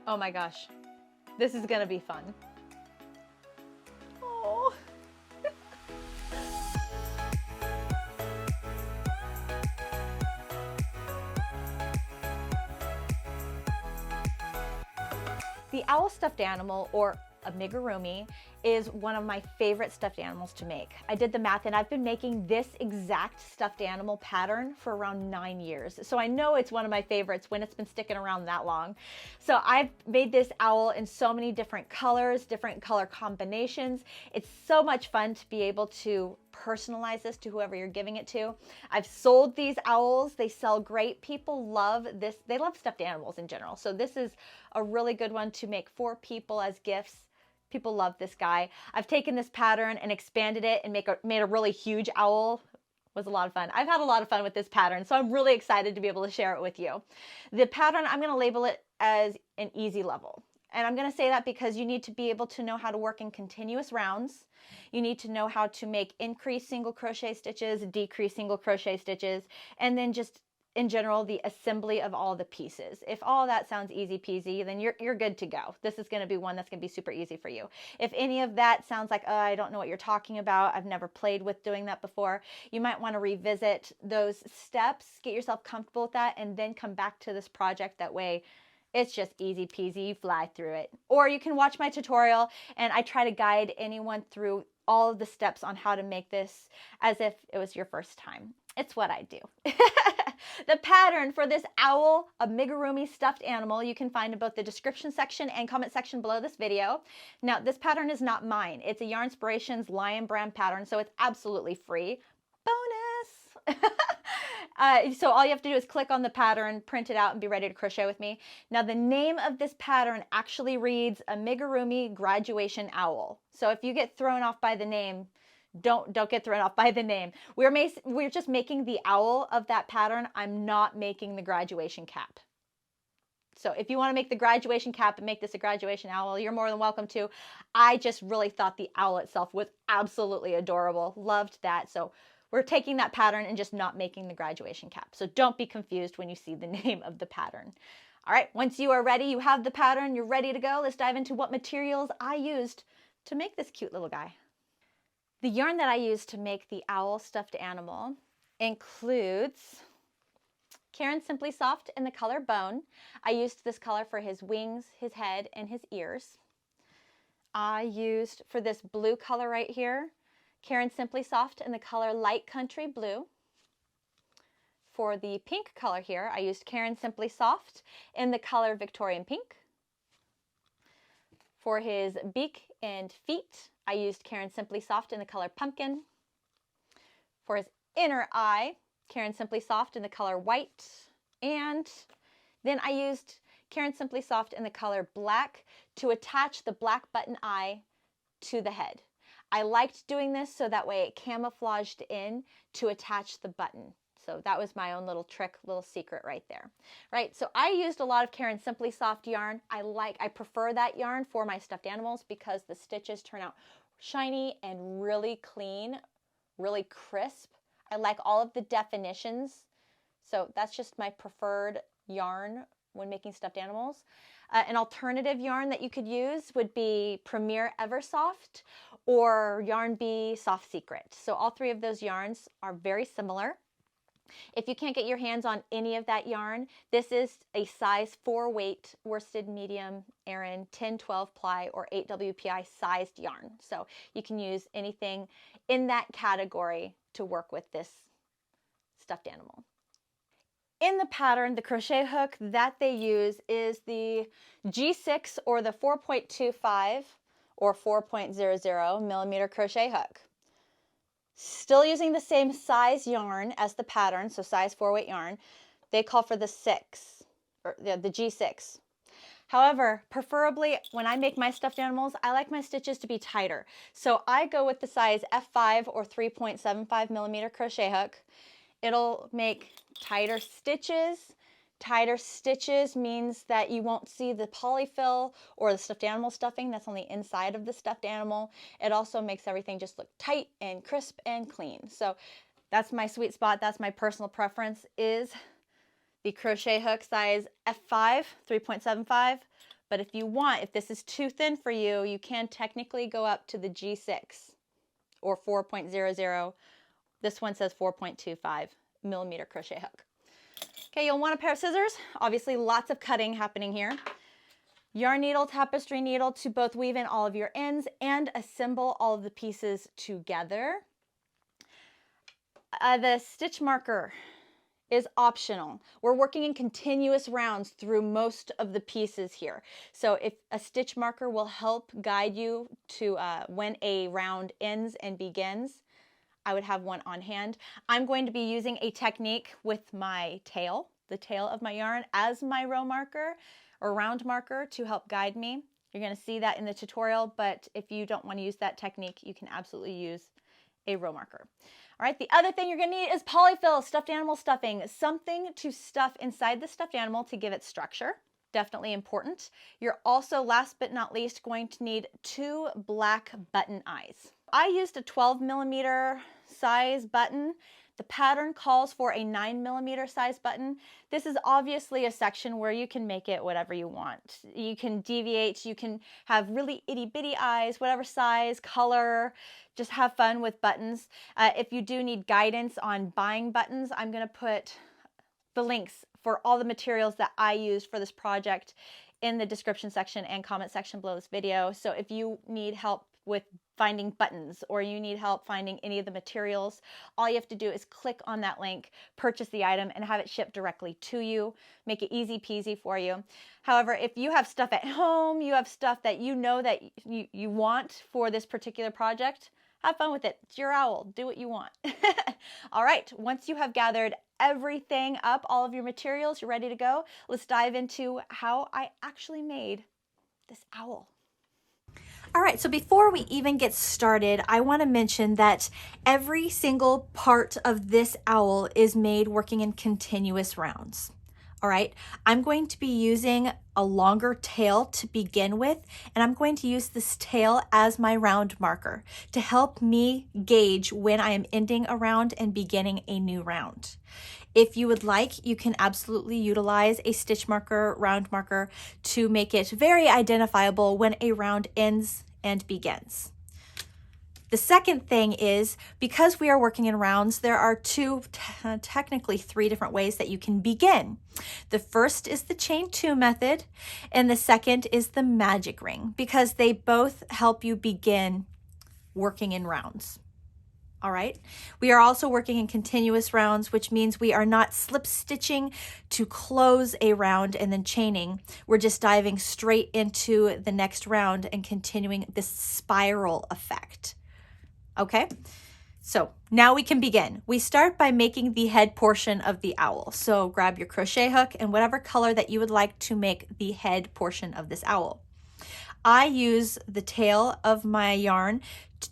Oh my gosh, this is gonna be fun. Oh. The owl stuffed animal, or Amigurumi, is one of my favorite stuffed animals to make. I did the math and I've been making this exact stuffed animal pattern for around 9 years. So I know it's one of my favorites when it's been sticking around that long. So I've made this owl in so many different colors, different color combinations. It's so much fun to be able to personalize this to whoever you're giving it to. I've sold these owls. They sell great. People love this. They love stuffed animals in general. So this is a really good one to make for people as gifts. People love this guy. I've taken this pattern and expanded it and made a really huge owl. It was a lot of fun. I've had a lot of fun with this pattern, so I'm really excited to be able to share it with you. The pattern, I'm going to label it as an easy level. And I'm going to say that because you need to be able to know how to work in continuous rounds. You need to know how to make increase single crochet stitches, decrease single crochet stitches, and then just in general, the assembly of all the pieces. If all that sounds easy peasy, then you're good to go. This is going to be one that's going to be super easy for you. If any of that sounds like, oh, I don't know what you're talking about, I've never played with doing that before, you might want to revisit those steps, get yourself comfortable with that, and then come back to this project. That way, it's just easy peasy, you fly through it. Or you can watch my tutorial, and I try to guide anyone through all of the steps on how to make this as if it was your first time. It's what I do. The pattern for this owl, Amigurumi stuffed animal, you can find in both the description section and comment section below this video. Now, this pattern is not mine. It's a Yarnspirations Lion brand pattern, so it's absolutely free. Bonus! So all you have to do is click on the pattern, print it out, and be ready to crochet with me. Now, the name of this pattern actually reads Amigurumi Graduation Owl. So if you get thrown off by the name, don't get thrown off by the name. We're just making the owl of that pattern. I'm not making the graduation cap. So if you want to make the graduation cap and make this a graduation owl, you're more than welcome to. I just really thought the owl itself was absolutely adorable. Loved that. So we're taking that pattern and just not making the graduation cap. So don't be confused when you see the name of the pattern. All right, once you are ready, you have the pattern, you're ready to go. Let's dive into what materials I used to make this cute little guy. The yarn that I used to make the owl stuffed animal includes Caron Simply Soft in the color Bone. I used this color for his wings, his head, and his ears. I used, for this blue color right here, Caron Simply Soft in the color Light Country Blue. For the pink color here, I used Caron Simply Soft in the color Victorian Pink. For his beak and feet, I used Caron Simply Soft in the color Pumpkin. For his inner eye, Caron Simply Soft in the color White. And then I used Caron Simply Soft in the color Black to attach the black button eye to the head. I liked doing this so that way it camouflaged in to attach the button. So that was my own little trick, little secret right there. Right, so I used a lot of Caron Simply Soft yarn. I prefer that yarn for my stuffed animals because the stitches turn out shiny and really clean, really crisp. I like all of the definitions. So that's just my preferred yarn when making stuffed animals. An alternative yarn that you could use would be Premier Eversoft or Yarn Bee Soft Secret. So all three of those yarns are very similar. If you can't get your hands on any of that yarn, this is a size 4 weight worsted medium Aran 10-12 ply or 8 WPI sized yarn. So you can use anything in that category to work with this stuffed animal. In the pattern, the crochet hook that they use is the G6 or the 4.25 or 4.00 millimeter crochet hook. Still using the same size yarn as the pattern, so size 4 weight yarn. They call for the 6, or the G6. However, preferably when I make my stuffed animals, I like my stitches to be tighter. So I go with the size F5 or 3.75 millimeter crochet hook. It'll make tighter stitches. Tighter stitches means that you won't see the polyfill or the stuffed animal stuffing that's on the inside of the stuffed animal. It also makes everything just look tight and crisp and clean. So that's my sweet spot. That's my personal preference, is the crochet hook size F5, 3.75, But if you want, if this is too thin for you, you can technically go up to the G6 or 4.00. This one says 4.25 millimeter crochet hook. Okay, you'll want a pair of scissors. Obviously, lots of cutting happening here. Yarn needle, tapestry needle to both weave in all of your ends and assemble all of the pieces together. The stitch marker is optional. We're working in continuous rounds through most of the pieces here. So if a stitch marker will help guide you to when a round ends and begins, I would have one on hand. I'm going to be using a technique with my tail, the tail of my yarn, as my row marker or round marker to help guide me. You're going to see that in the tutorial, but if you don't want to use that technique, you can absolutely use a row marker. All right, the other thing you're going to need is polyfill, stuffed animal stuffing, something to stuff inside the stuffed animal to give it structure. Definitely important. You're also, last but not least, going to need 2 black button eyes. I used a 12 millimeter size button. The pattern calls for a 9 millimeter size button. This is obviously a section where you can make it whatever you want. You can deviate, you can have really itty bitty eyes, whatever size, color, just have fun with buttons. If you do need guidance on buying buttons, I'm gonna put the links for all the materials that I used for this project in the description section and comment section below this video. So if you need help with finding buttons or you need help finding any of the materials, all you have to do is click on that link, purchase the item, and have it shipped directly to you. Make it easy peasy for you. However, if you have stuff at home, you have stuff that you know that you want for this particular project, have fun with it. It's your owl. Do what you want. All right, once you have gathered everything up, all of your materials, you're ready to go. Let's dive into how I actually made this owl. All right, so before we even get started, I want to mention that every single part of this owl is made working in continuous rounds. All right, I'm going to be using a longer tail to begin with, and I'm going to use this tail as my round marker to help me gauge when I am ending a round and beginning a new round. If you would like, you can absolutely utilize a stitch marker, round marker to make it very identifiable when a round ends and begins. The second thing is, because we are working in rounds, there are technically three different ways that you can begin. The first is the chain 2 method, and the second is the magic ring, because they both help you begin working in rounds. All right. We are also working in continuous rounds, which means we are not slip stitching to close a round and then chaining. We're just diving straight into the next round and continuing this spiral effect. Okay. So now we can begin. We start by making the head portion of the owl. So grab your crochet hook and whatever color that you would like to make the head portion of this owl. I use the tail of my yarn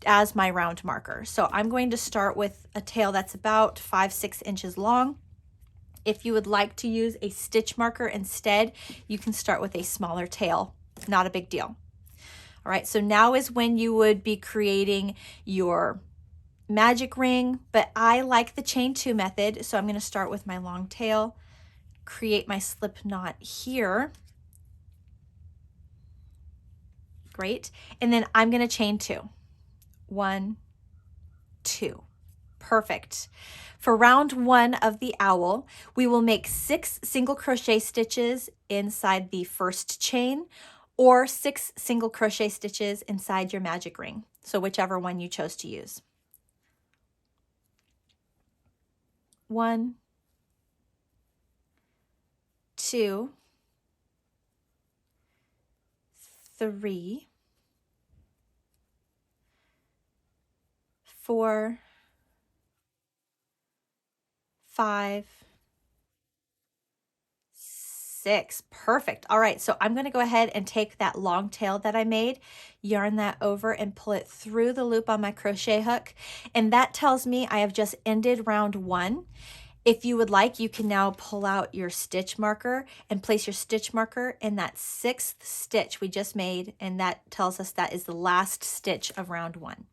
as my round marker. So I'm going to start with a tail that's about 5-6 inches long. If you would like to use a stitch marker instead, you can start with a smaller tail. Not a big deal. All right, so now is when you would be creating your magic ring, but I like the chain 2 method. So I'm going to start with my long tail, create my slip knot here. Great. And then I'm going to chain 2. 1, 2. Perfect. For round 1 of the owl, we will make 6 single crochet stitches inside the first chain or 6 single crochet stitches inside your magic ring. So whichever one you chose to use. 1, 2, 3, 4, 5, 6. Perfect. All right, so I'm going to go ahead and take that long tail that I made, yarn that over and pull it through the loop on my crochet hook. And that tells me I have just ended round 1. If you would like, you can now pull out your stitch marker and place your stitch marker in that 6th stitch we just made, and that tells us that is the last stitch of round 1.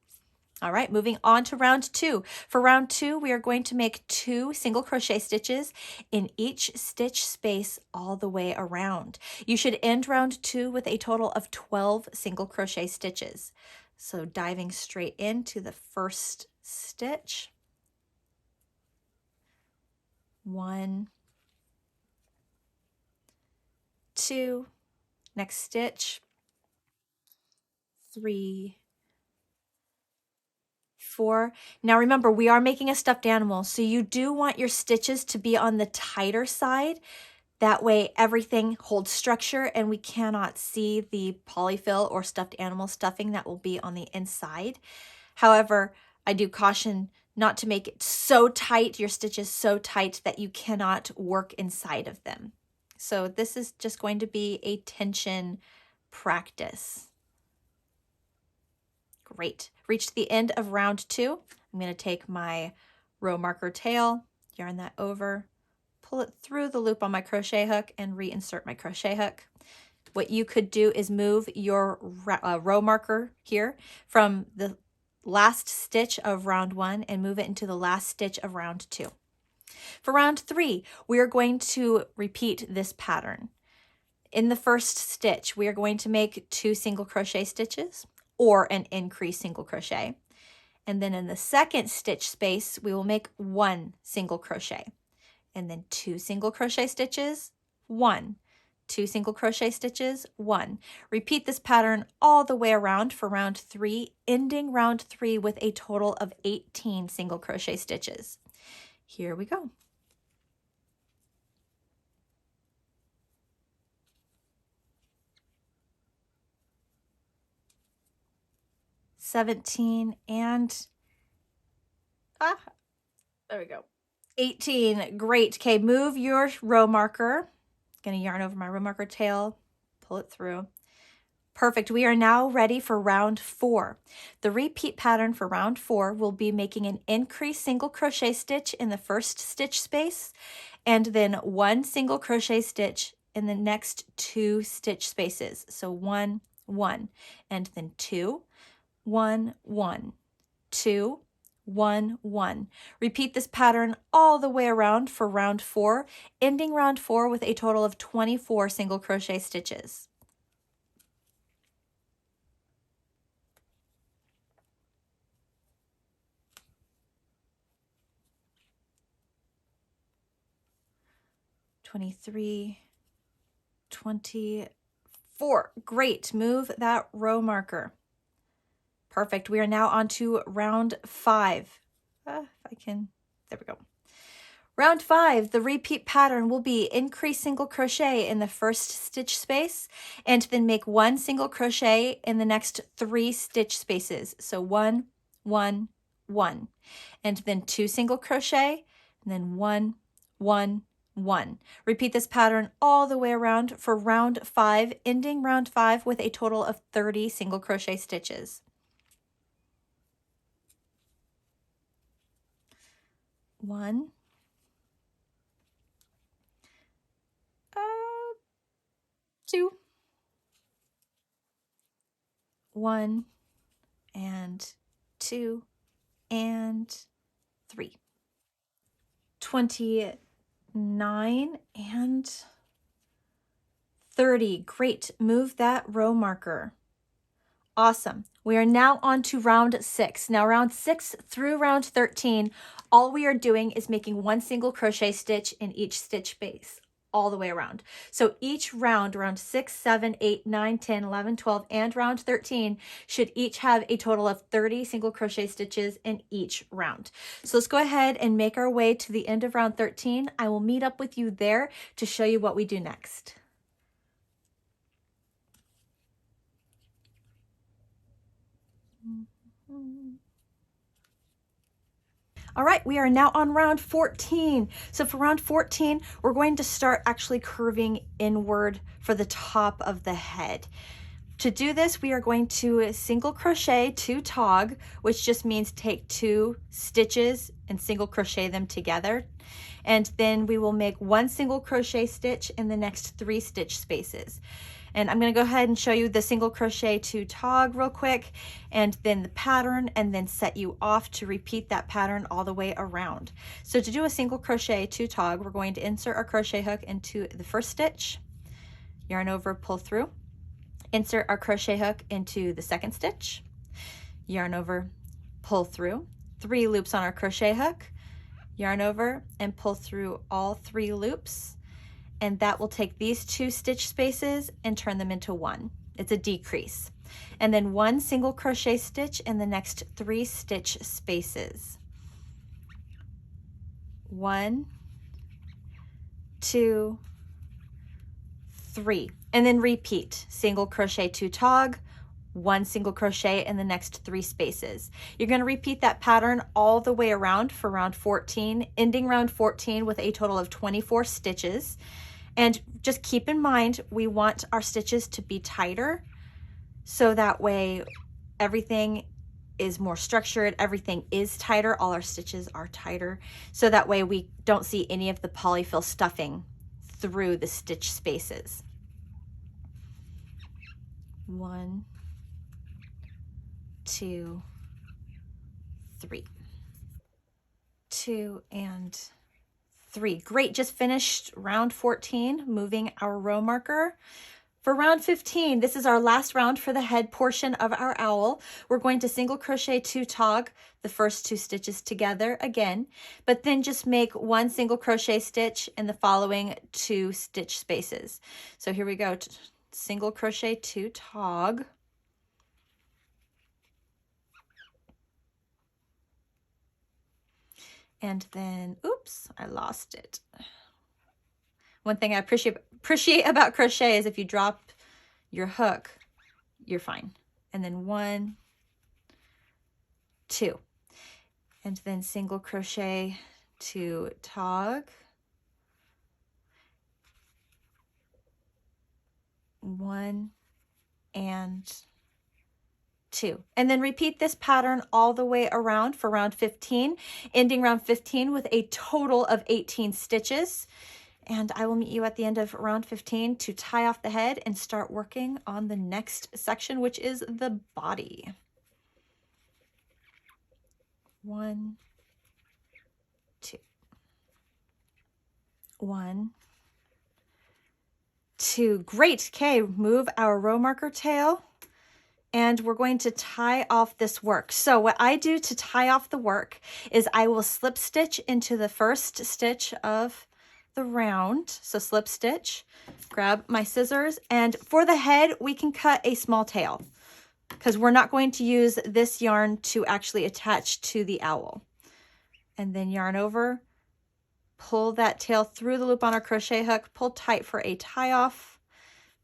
All right, moving on to round 2. For round 2, we are going to make 2 single crochet stitches in each stitch space all the way around. You should end round 2 with a total of 12 single crochet stitches. So diving straight into the first stitch. 1, 2, next stitch, 3, 4. Now remember, we are making a stuffed animal, so you do want your stitches to be on the tighter side. That way everything holds structure and we cannot see the polyfill or stuffed animal stuffing that will be on the inside. However, I do caution not to make it so tight, your stitches so tight that you cannot work inside of them. So this is just going to be a tension practice. Great. Reached the end of round 2. I'm going to take my row marker tail, yarn that over, pull it through the loop on my crochet hook and reinsert my crochet hook. What you could do is move your row marker here from the last stitch of round 1 and move it into the last stitch of round 2. For round 3, we are going to repeat this pattern. In the first stitch, we are going to make 2 single crochet stitches or an increased single crochet. And then in the second stitch space, we will make 1 single crochet. And then 2 single crochet stitches, 1. 2 single crochet stitches, 1. Repeat this pattern all the way around for round 3, ending round 3 with a total of 18 single crochet stitches. Here we go. And there we go. 18. Great. Okay, move your row marker. Gonna yarn over my row marker tail, pull it through. Perfect. We are now ready for round 4. The repeat pattern for round 4 will be making an increased single crochet stitch in the first stitch space and then 1 single crochet stitch in the next 2 stitch spaces. So 1, 1, and then 2, 1, 1, 2, 1, 1. Repeat this pattern all the way around for round 4, ending round 4 with a total of 24 single crochet stitches. (23), 24. Great. Move that row marker. Perfect. We are now on to round 5. If I can, there we go. Round 5, the repeat pattern will be increase single crochet in the first stitch space and then make 1 single crochet in the next 3 stitch spaces. So 1, 1, 1, and then 2 single crochet, and then 1, 1, 1. Repeat this pattern all the way around for round 5, ending round 5 with a total of 30 single crochet stitches. 1, 2, 1, and 2, and 3. 29 and 30. Great. Move that row marker. Awesome. We are now on to round 6. Now round 6 through round 13, all we are doing is making 1 single crochet stitch in each stitch base all the way around. So each round, round 6, 7, 8, 9, 10, 11, 12, and round 13 should each have a total of 30 single crochet stitches in each round. So let's go ahead and make our way to the end of round 13. I will meet up with you there to show you what we do next. All right, we are now on round 14. So for round 14, we're going to start actually curving inward for the top of the head. To do this, we are going to single crochet 2 tog, which just means take 2 stitches and single crochet them together. And then we will make 1 single crochet stitch in the next 3 stitch spaces. And I'm going to go ahead and show you the single crochet 2 tog real quick, and then the pattern, and then set you off to repeat that pattern all the way around. So to do a single crochet 2 tog, we're going to insert our crochet hook into the first stitch, yarn over, pull through, insert our crochet hook into the second stitch, yarn over, pull through, 3 loops on our crochet hook, yarn over and pull through all 3 loops, and that will take these 2 stitch spaces and turn them into 1. It's a decrease. And then 1 single crochet stitch in the next 3 stitch spaces. 1, 2, 3, and then repeat single crochet 2 tog, 1 single crochet in the next 3 spaces. You're going to repeat that pattern all the way around for round 14, ending round 14 with a total of 24 stitches. And just keep in mind, we want our stitches to be tighter, so that way everything is more structured, everything is tighter, all our stitches are tighter, so that way we don't see any of the polyfill stuffing through the stitch spaces. 1, 2, 3, 2 and 3. Great, just finished round 14, moving our row marker. For round 15, this is our last round for the head portion of our owl. We're going to single crochet 2 tog the first 2 stitches together again, but then just make 1 single crochet stitch in the following 2 stitch spaces. So here we go, single crochet 2 tog. And then, oops, I lost it. One thing I appreciate about crochet is if you drop your hook, you're fine. And then 1, 2, and then single crochet 2 tog, 1 and 2, and then repeat this pattern all the way around for round 15, ending round 15 with a total of 18 stitches. And I will meet you at the end of round 15 to tie off the head and start working on the next section, which is the body. 1, 2, 1, 2. Great. Okay, move our row marker tail, and we're going to tie off this work. So what I do to tie off the work is I will slip stitch into the first stitch of the round. So slip stitch, grab my scissors, and for the head, we can cut a small tail because we're not going to use this yarn to actually attach to the owl. And then yarn over, pull that tail through the loop on our crochet hook, pull tight for a tie off.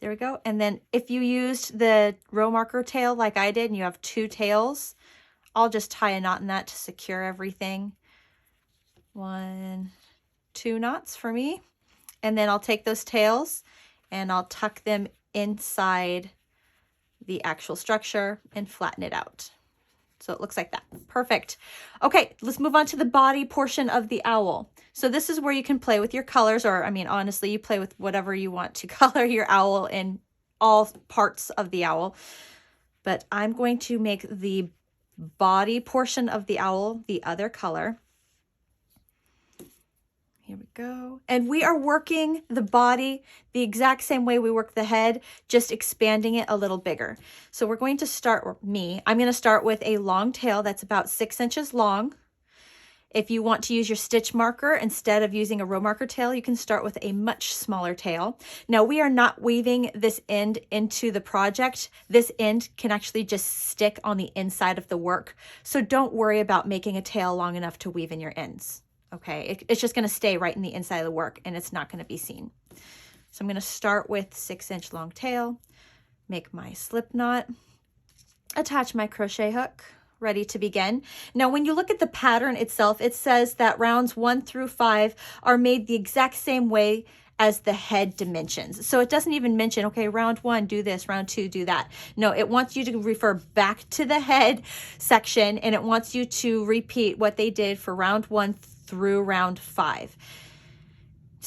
There we go. And then if you used the row marker tail like I did and you have 2 tails, I'll just tie a knot in that to secure everything. 1, 2 knots for me. And then I'll take those tails and I'll tuck them inside the actual structure and flatten it out. So it looks like that. Perfect. Okay, let's move on to the body portion of the owl. So this is where you can play with your colors, or I mean, honestly, you play with whatever you want to color your owl in all parts of the owl. But I'm going to make the body portion of the owl the other color. Here we go. And we are working the body the exact same way we work the head, just expanding it a little bigger. So we're going to start, or I'm going to start with a long tail that's about 6 inches long. If you want to use your stitch marker instead of using a row marker tail, you can start with a much smaller tail. Now we are not weaving this end into the project. This end can actually just stick on the inside of the work. So don't worry about making a tail long enough to weave in your ends. Okay, it's just going to stay right in the inside of the work and it's not going to be seen. So I'm going to start with 6-inch long tail, make my slip knot, attach my crochet hook, ready to begin. Now, when you look at the pattern itself, it says that rounds 1 through 5 are made the exact same way as the head dimensions. So it doesn't even mention, okay, round 1, do this, round 2, do that. No, it wants you to refer back to the head section and it wants you to repeat what they did for round 1 through round 5.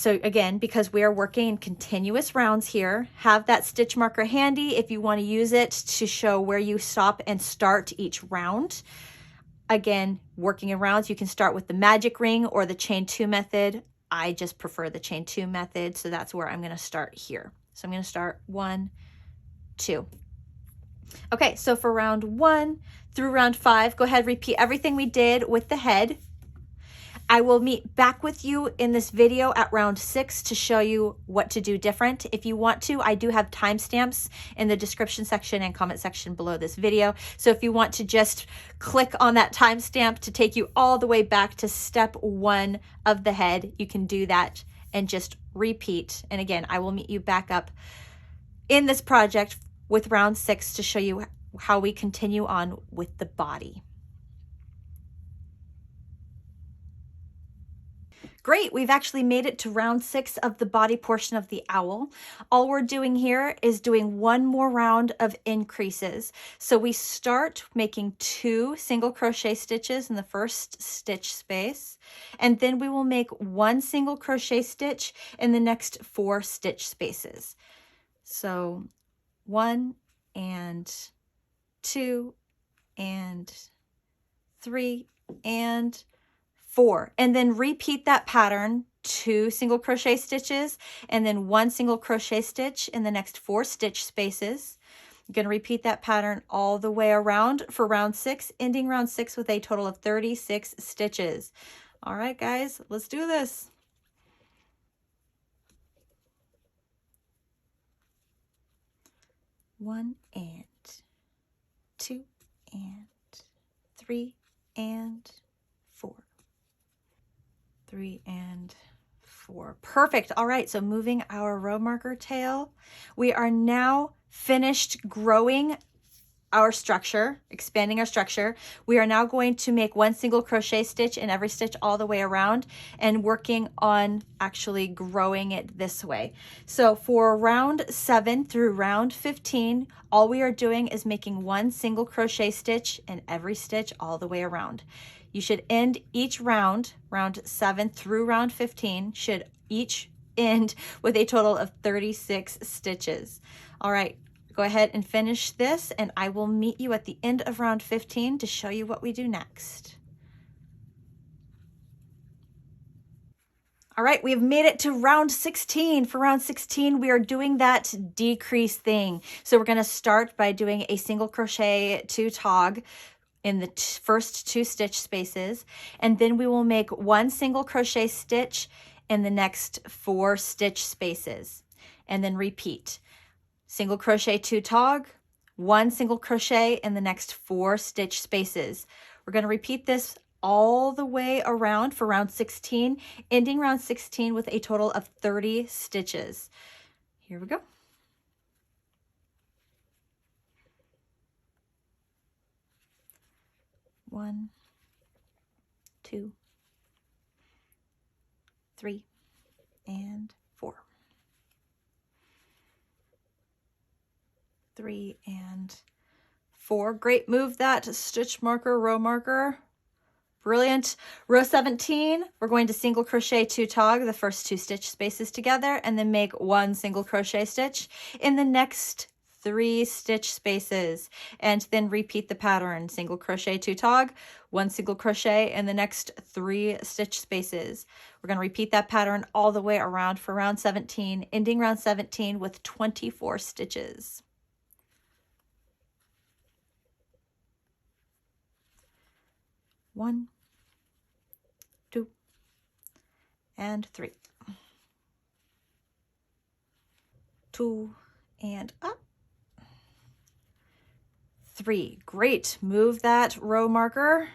So again, because we are working in continuous rounds here, have that stitch marker handy if you want to use it to show where you stop and start each round. Again, working in rounds, you can start with the magic ring or the chain 2 method. I just prefer the chain 2 method, so that's where I'm going to start here. So I'm going to start 1, 2. Okay, so for round 1 through round 5, go ahead, repeat everything we did with the head. I will meet back with you in this video at round 6 to show you what to do different. If you want to, I do have timestamps in the description section and comment section below this video. So if you want to just click on that timestamp to take you all the way back to step 1 of the head, you can do that and just repeat. And again, I will meet you back up in this project with round 6 to show you how we continue on with the body. Great, we've actually made it to round 6 of the body portion of the owl. All we're doing here is doing one more round of increases. So we start making 2 single crochet stitches in the first stitch space, and then we will make 1 single crochet stitch in the next 4 stitch spaces. So 1 and 2 and 3 and 4, and then repeat that pattern, 2 single crochet stitches and then 1 single crochet stitch in the next 4 stitch spaces. You're going to repeat that pattern all the way around for round 6, ending round 6 with a total of 36 stitches. All right, guys, let's do this. One and 2 and 3 and 4. 3 and 4. Perfect. All right, so moving our row marker tail, we are now finished growing our structure, expanding our structure. We are now going to make 1 single crochet stitch in every stitch all the way around and working on actually growing it this way. So for round 7 through round 15, all we are doing is making 1 single crochet stitch in every stitch all the way around. You should end each round, round 7 through round 15, should each end with a total of 36 stitches. All right, go ahead and finish this, and I will meet you at the end of round 15 to show you what we do next. All right, we have made it to round 16. For round 16, we are doing that decrease thing. So we're going to start by doing a single crochet 2 tog in the first 2 stitch spaces, and then we will make 1 single crochet stitch in the next 4 stitch spaces, and then repeat. Single crochet 2 tog, 1 single crochet in the next 4 stitch spaces. We're going to repeat this all the way around for round 16, ending round 16 with a total of 30 stitches. Here we go. 1, 2, 3, and 4. 3 and 4. Great. Move that stitch marker, row marker. Brilliant. Row 17, we're going to single crochet 2 tog the first 2 stitch spaces together, and then make 1 single crochet stitch in the next 3 stitch spaces, and then repeat the pattern. Single crochet 2 tog, 1 single crochet in the next 3 stitch spaces. We're going to repeat that pattern all the way around for round 17, ending round 17 with 24 stitches. One, 2, and 3. 2 and up. 3. Great. Move that row marker.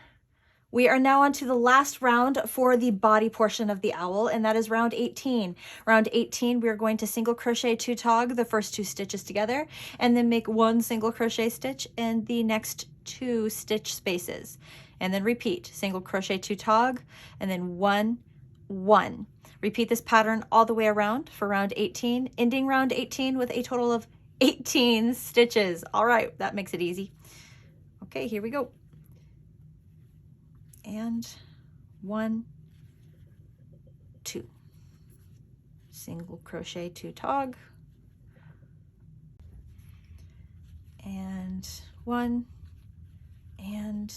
We are now on to the last round for the body portion of the owl, and that is round 18. Round 18, we are going to single crochet 2 tog the first 2 stitches together, and then make 1 single crochet stitch in the next 2 stitch spaces, and then repeat. Single crochet 2 tog, and then 1, 1. Repeat this pattern all the way around for round 18, ending round 18 with a total of 18 stitches. All right, that makes it easy. Okay, here we go. And 1, 2. single crochet 2 tog, and 1 and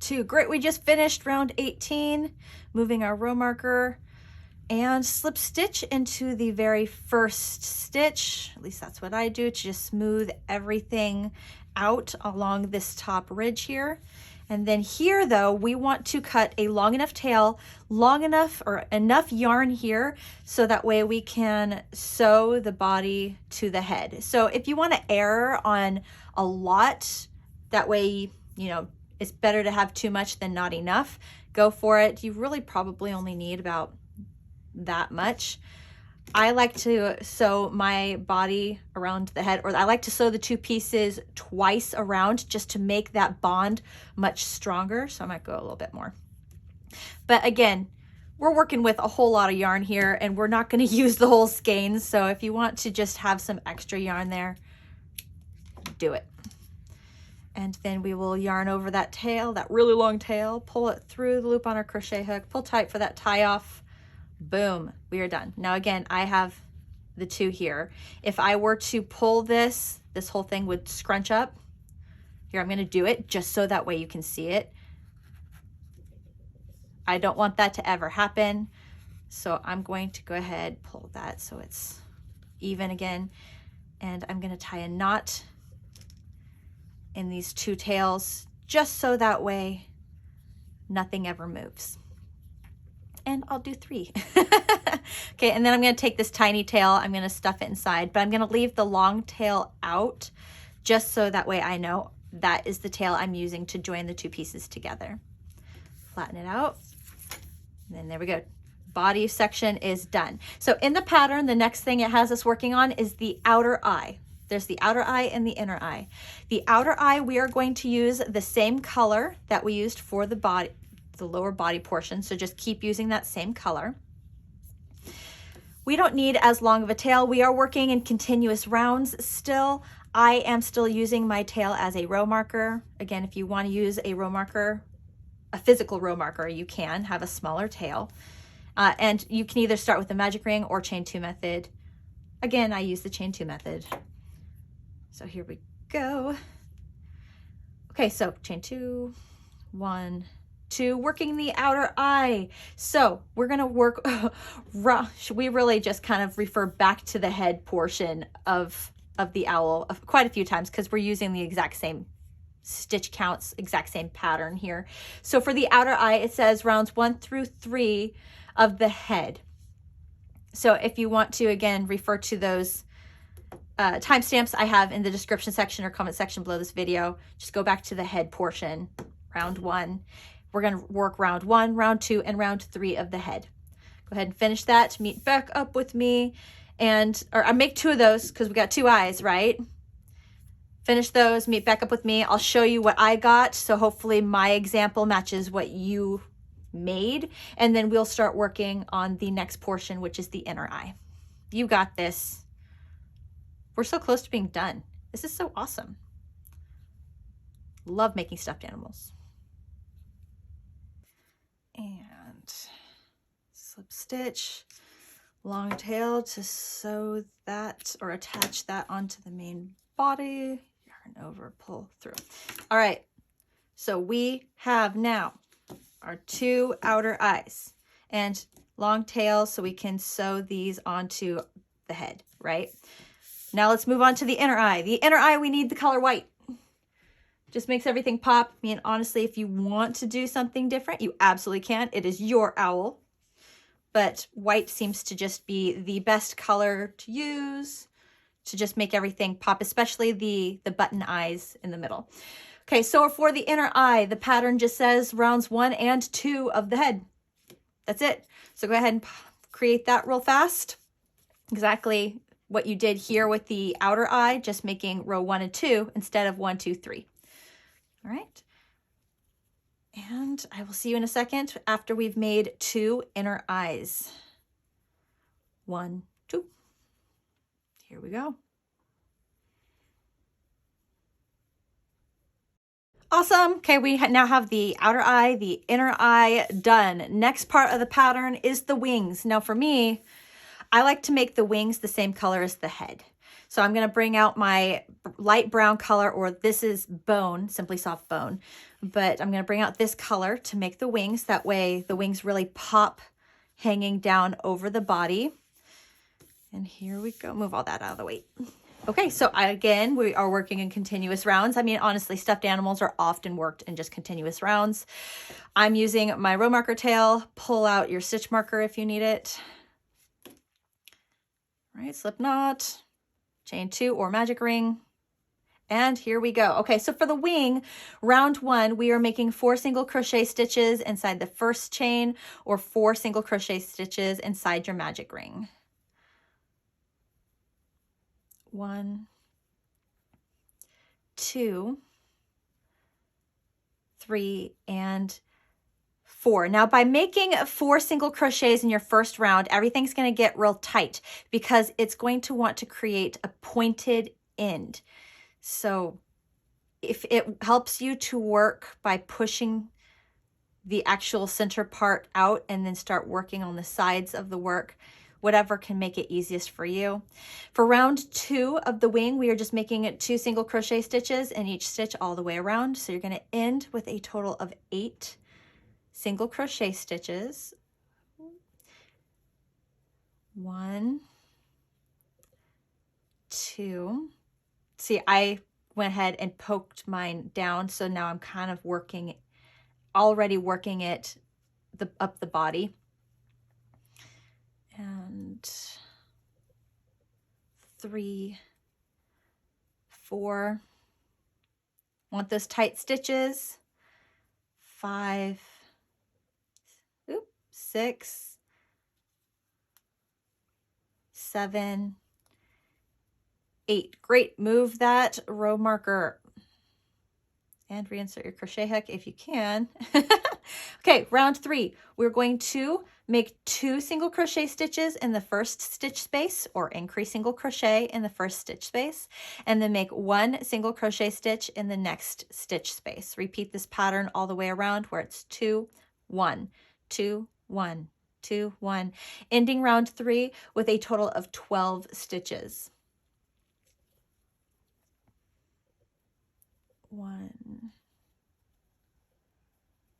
2. Great, we just finished round 18, moving our row marker and slip stitch into the very first stitch. At least that's what I do, to just smooth everything out along this top ridge here. And then here though, we want to cut a long enough tail, long enough or enough yarn here, so that way we can sew the body to the head. So if you want to err on a lot, that way, you know, it's better to have too much than not enough, go for it. You really probably only need about that much. I like to sew my body around the head, or I like to sew the 2 pieces twice around just to make that bond much stronger. So I might go a little bit more. But again, we're working with a whole lot of yarn here and we're not going to use the whole skeins. So if you want to just have some extra yarn there, do it. And then we will yarn over that tail, that really long tail, pull it through the loop on our crochet hook, pull tight for that tie off. Boom, we are done. Now again, I have the 2 here. If I were to pull this whole thing would scrunch up. Here, I'm going to do it just so that way you can see it. I don't want that to ever happen. So I'm going to go ahead, pull that so it's even again. And I'm going to tie a knot in these 2 tails, just so that way nothing ever moves. And I'll do 3. Okay, and then I'm going to take this tiny tail, I'm going to stuff it inside, but I'm going to leave the long tail out just so that way I know that is the tail I'm using to join the 2 pieces together. Flatten it out, and then there we go. Body section is done. So in the pattern, the next thing it has us working on is the outer eye. There's the outer eye and the inner eye. The outer eye, we are going to use the same color that we used for the body, the lower body portion. So just keep using that same color. We don't need as long of a tail. We are working in continuous rounds still. I am still using my tail as a row marker. Again, if you want to use a row marker, a physical row marker, you can have a smaller tail. And you can either start with the magic ring or chain 2 method. Again, I use the chain 2 method. So here we go. Okay, so chain 2, 1, 2, working the outer eye. So we're gonna work, we really just kind of refer back to the head portion of the owl quite a few times because we're using the exact same stitch counts, exact same pattern here. So for the outer eye, it says rounds 1 through 3 of the head. So if you want to, again, refer to those timestamps I have in the description section or comment section below this video, just go back to the head portion, round 1. We're going to work round 1, round 2, and round 3 of the head. Go ahead and finish that. Meet back up with me, or I make 2 of those because we got 2 eyes, right? Finish those, meet back up with me. I'll show you what I got. So hopefully my example matches what you made, and then we'll start working on the next portion, which is the inner eye. You got this. We're so close to being done. This is so awesome. Love making stuffed animals. And slip stitch, long tail to sew that or attach that onto the main body, yarn over, pull through. All right, so we have now our 2 outer eyes and long tail so we can sew these onto the head, right? Now let's move on to the inner eye. The inner eye, we need the color white. Just makes everything pop. I mean, honestly, if you want to do something different, you absolutely can. It is your owl. But white seems to just be the best color to use to just make everything pop, especially the button eyes in the middle. Okay, so for the inner eye, the pattern just says rounds 1 and 2 of the head. That's it. So go ahead and create that real fast. Exactly what you did here with the outer eye, just making row 1 and 2 instead of 1, 2, 3. All right. And I will see you in a second after we've made 2 inner eyes. 1, 2. Here we go. Awesome. Okay, we now have the outer eye, the inner eye done. Next part of the pattern is the wings. Now for me, I like to make the wings the same color as the head. So I'm going to bring out my light brown color, or this is bone, Simply Soft Bone. But I'm going to bring out this color to make the wings. That way the wings really pop hanging down over the body. And here we go. Move all that out of the way. Okay, so again, we are working in continuous rounds. I mean, honestly, stuffed animals are often worked in just continuous rounds. I'm using my row marker tail. Pull out your stitch marker if you need it. All right, slip knot, chain 2 or magic ring. And here we go. Okay, so for the wing, round 1, we are making 4 single crochet stitches inside the first chain, or 4 single crochet stitches inside your magic ring. 1, 2, 3, and 4. Now, by making 4 single crochets in your first round, everything's going to get real tight because it's going to want to create a pointed end. So if it helps you to work by pushing the actual center part out and then start working on the sides of the work, whatever can make it easiest for you. For round 2 of the wing, we are just making 2 single crochet stitches in each stitch all the way around. So you're going to end with a total of 8 single crochet stitches. 1, 2. See, I went ahead and poked mine down, so now I'm kind of already working it up the body. And 3, 4. Want those tight stitches. 5, 6, 7, 8. Great. Move that row marker and reinsert your crochet hook if you can. Okay, round 3. We're going to make 2 single crochet stitches in the first stitch space, or increase single crochet in the first stitch space, and then make 1 single crochet stitch in the next stitch space. Repeat this pattern all the way around where it's 2, 1, 2, 1, 2, 1, ending round 3 with a total of 12 stitches. 1,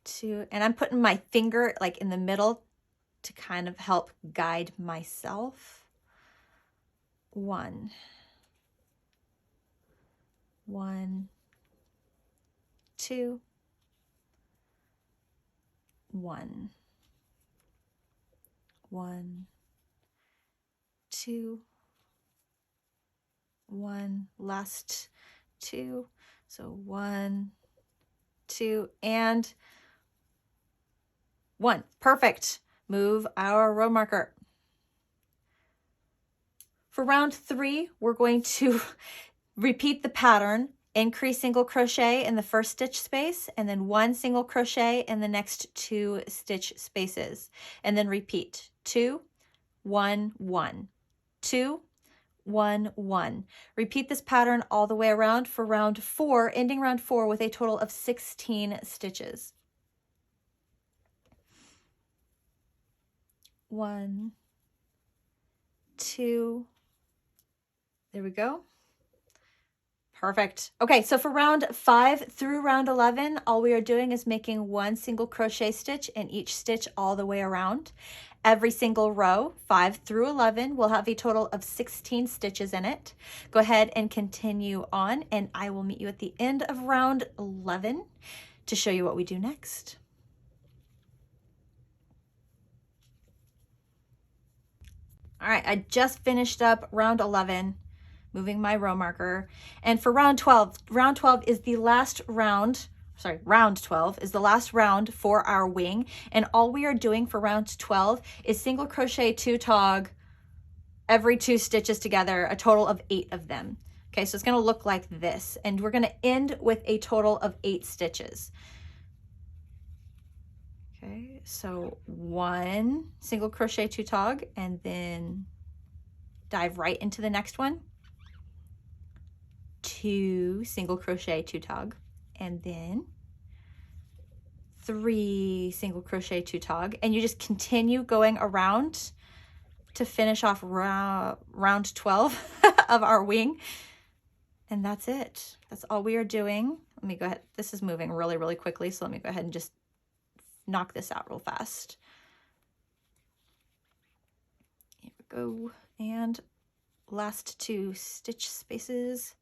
2, and I'm putting my finger like in the middle to kind of help guide myself. 1, 1, 2, 1, 1, 2, 1, last 2. So 1, 2, and 1. Perfect. Move our row marker. For round 3, we're going to repeat the pattern, increase single crochet in the first stitch space, and then 1 single crochet in the next 2 stitch spaces, and then repeat 2, 1, 1, 2, 1, 1. Repeat this pattern all the way around for round 4, ending round 4 with a total of 16 stitches. 1, 2, there we go. Perfect. Okay, so for round 5 through round 11, all we are doing is making 1 single crochet stitch in each stitch all the way around. Every single row, 5 through 11, will have a total of 16 stitches in it. Go ahead and continue on, and I will meet you at the end of round 11 to show you what we do next. All right, I just finished up round 11, moving my row marker. And for round 12 is the last round, round 12 is the last round for our wing. And all we are doing for round 12 is single crochet 2 tog every 2 stitches together, a total of 8 of them. Okay, so it's gonna look like this. And we're gonna end with a total of 8 stitches. Okay, so 1 single crochet 2 tog, and then dive right into the next one. 2 single crochet 2 tog, and then 3 single crochet 2 tog, and you just continue going around to finish off round 12 of our wing. And that's it. That's all we are doing. Let me go ahead. This is moving really, really quickly. So let me go ahead and just knock this out real fast. Here we go. And last 2 stitch spaces.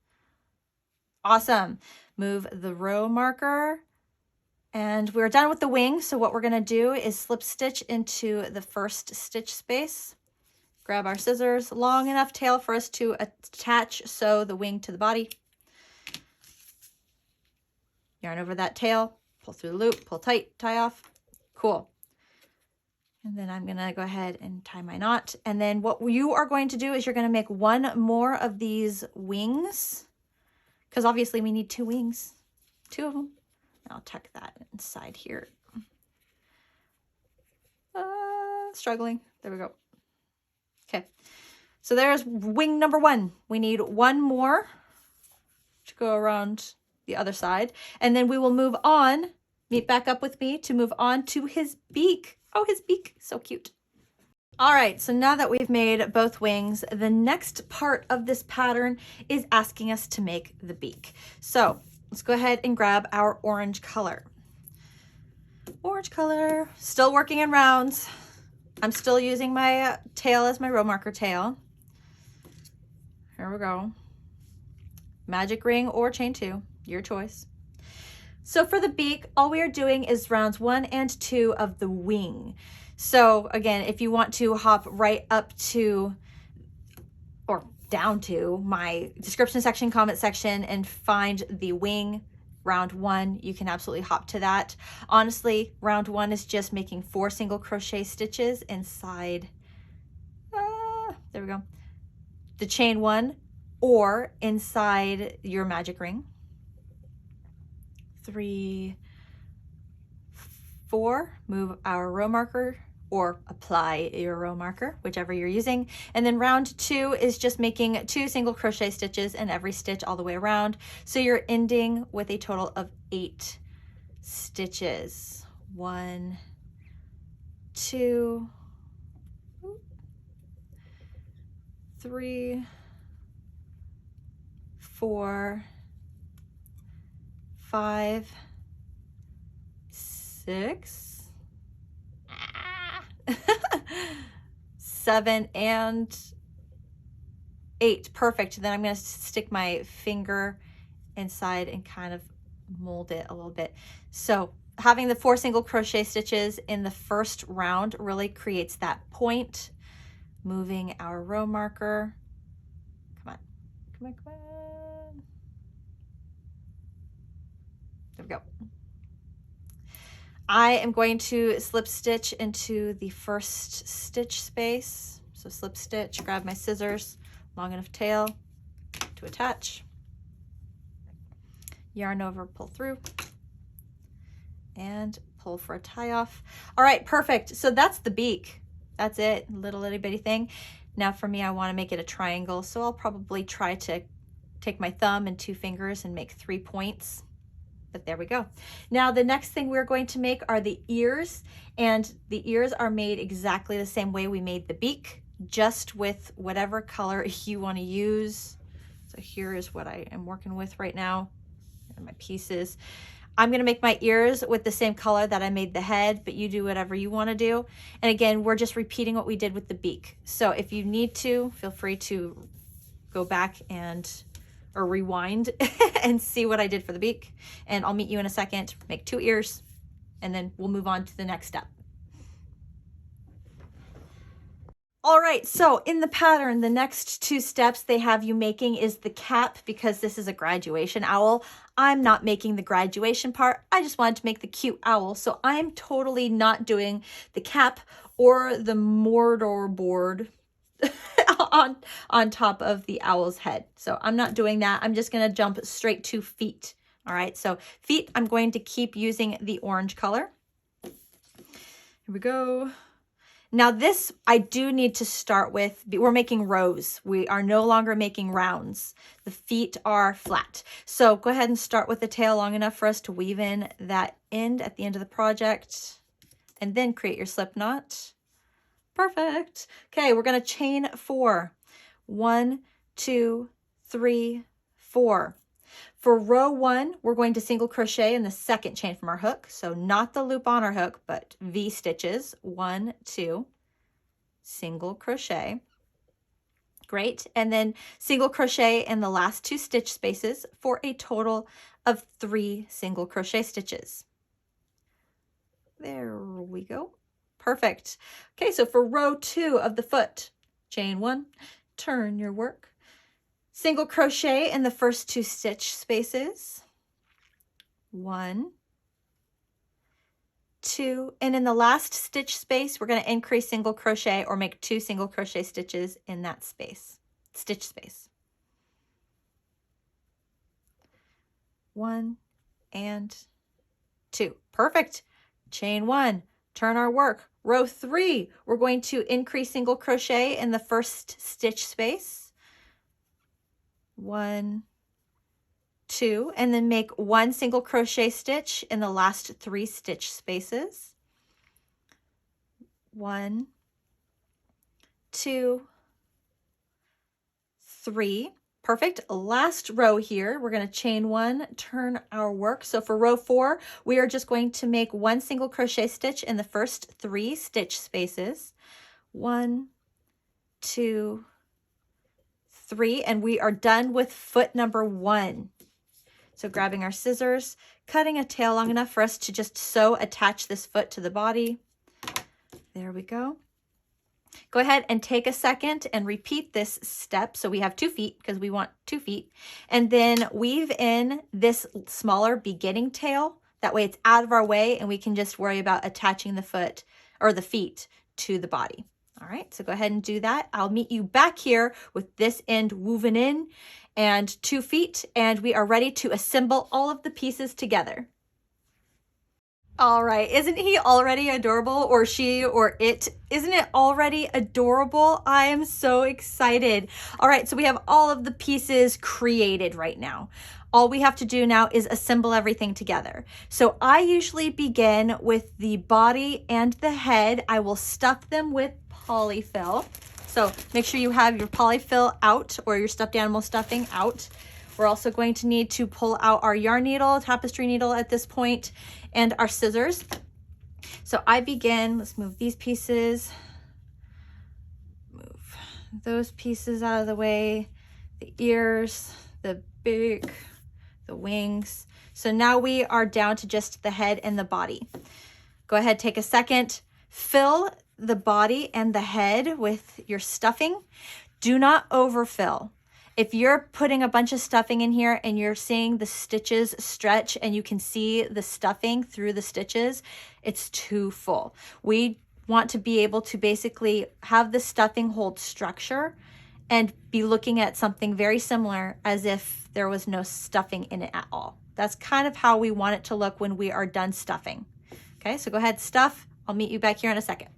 Awesome. Move the row marker. And we're done with the wing. So what we're going to do is slip stitch into the first stitch space. Grab our scissors, long enough tail for us to attach sew the wing to the body. Yarn over that tail, pull through the loop, pull tight, tie off. Cool. And then I'm gonna go ahead and tie my knot. And then what you are going to do is you're gonna make 1 more of these wings, because obviously we need 2 wings, 2 of them. I'll tuck that inside here. Struggling, there we go. Okay, so there's wing number 1. We need 1 more to go around the other side. And then we will move on, meet back up with me to move on to his beak. Oh, his beak, so cute. All right, so now that we've made both wings, the next part of this pattern is asking us to make the beak. So let's go ahead and grab our orange color. Orange color, still working in rounds. I'm still using my tail as my row marker tail. Here we go. Magic ring or chain 2, your choice. So for the beak, all we are doing is rounds 1 and 2 of the wing. So again, if you want to hop right up to, or down to my description section, comment section, and find the wing, round 1, you can absolutely hop to that. Honestly, round 1 is just making 4 single crochet stitches inside, there we go, the chain 1 or inside your magic ring. 3, 4, move our row marker or apply your row marker, whichever you're using. And then round 2 is just making 2 single crochet stitches in every stitch all the way around. So you're ending with a total of 8 stitches. 1, 2, 3, 4, 5, 6, 7, and 8. Perfect. Then I'm going to stick my finger inside and kind of mold it a little bit. So having the 4 single crochet stitches in the first round really creates that point. Moving our row marker. Come on. Come on, come on. There we go. I am going to slip stitch into the first stitch space. So slip stitch, grab my scissors, long enough tail to attach. Yarn over, pull through, and pull for a tie off. All right, perfect. So that's the beak. That's it, little itty bitty thing. Now for me, I want to make it a triangle. So I'll probably try to take my thumb and 2 fingers and make 3 points. But there we go. Now the next thing we're going to make are the ears, and the ears are made exactly the same way we made the beak, just with whatever color you want to use. So here is what I am working with right now, and my pieces. I'm going to make my ears with the same color that I made the head, but you do whatever you want to do. And again, we're just repeating what we did with the beak. So if you need to, feel free to go back or rewind and see what I did for the beak. And I'll meet you in a second, make 2 ears, and then we'll move on to the next step. All right, so in the pattern, the next 2 steps they have you making is the cap, because this is a graduation owl. I'm not making the graduation part. I just wanted to make the cute owl. So I'm totally not doing the cap or the mortar board on top of the owl's head. So I'm not doing that. I'm just going to jump straight to feet. All right, so feet, I'm going to keep using the orange color. Here we go. Now this, I do need to start with, we're making rows. We are no longer making rounds. The feet are flat. So go ahead and start with the tail long enough for us to weave in that end at the end of the project, and then create your slip knot. Perfect. Okay, we're going to chain 4. 1, 2, 3, 4. For row 1, we're going to single crochet in the second chain from our hook. So not the loop on our hook, but V stitches. 1, 2, single crochet. Great. And then single crochet in the last 2 stitch spaces for a total of 3 single crochet stitches. There we go. Perfect. Okay, so for row 2 of the foot, chain 1, turn your work, single crochet in the first 2 stitch spaces, 1, 2, and in the last stitch space, we're going to increase single crochet or make 2 single crochet stitches in that space, stitch space. 1 and 2. Perfect. Chain 1, turn our work. Row 3, we're going to increase single crochet in the first stitch space. 1, 2, and then make 1 single crochet stitch in the last 3 stitch spaces. 1, 2, 3. Perfect. Last row here, we're going to chain 1, turn our work. So for row 4, we are just going to make 1 single crochet stitch in the first 3 stitch spaces. 1, 2, 3, and we are done with foot number 1. So grabbing our scissors, cutting a tail long enough for us to just sew attach this foot to the body. There we go. Go ahead and take a second and repeat this step. So we have 2 feet because we want 2 feet. And then weave in this smaller beginning tail. That way it's out of our way and we can just worry about attaching the foot or the feet to the body. All right, so go ahead and do that. I'll meet you back here with this end woven in and 2 feet, and we are ready to assemble all of the pieces together. All right, isn't he already adorable, or she, or it? Isn't it already adorable? I am so excited. All right, so we have all of the pieces created right now. All we have to do now is assemble everything together. So I usually begin with the body and the head. I will stuff them with polyfill. So make sure you have your polyfill out or your stuffed animal stuffing out. We're also going to need to pull out our yarn needle, tapestry needle at this point, and our scissors. So I begin, let's move these pieces, move those pieces out of the way, the ears, the beak, the wings. So now we are down to just the head and the body. Go ahead, take a second, fill the body and the head with your stuffing. Do not overfill. If you're putting a bunch of stuffing in here and you're seeing the stitches stretch and you can see the stuffing through the stitches, it's too full. We want to be able to basically have the stuffing hold structure and be looking at something very similar as if there was no stuffing in it at all. That's kind of how we want it to look when we are done stuffing. Okay, so go ahead, stuff. I'll meet you back here in a second.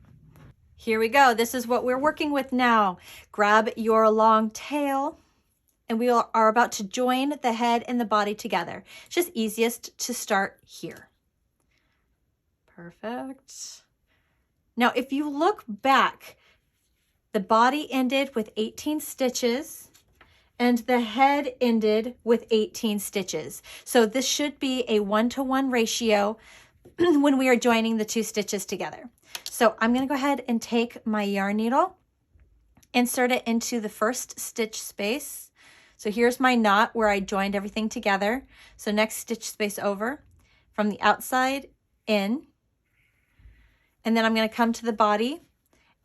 Here we go. This is what we're working with now. Grab your long tail, and we are about to join the head and the body together. It's just easiest to start here. Perfect. Now, if you look back, the body ended with 18 stitches and the head ended with 18 stitches. So this should be a 1-to-1 ratio when we are joining the 2 stitches together. So I'm going to go ahead and take my yarn needle, insert it into the first stitch space. So here's my knot where I joined everything together. So next stitch space over from the outside in, and then I'm going to come to the body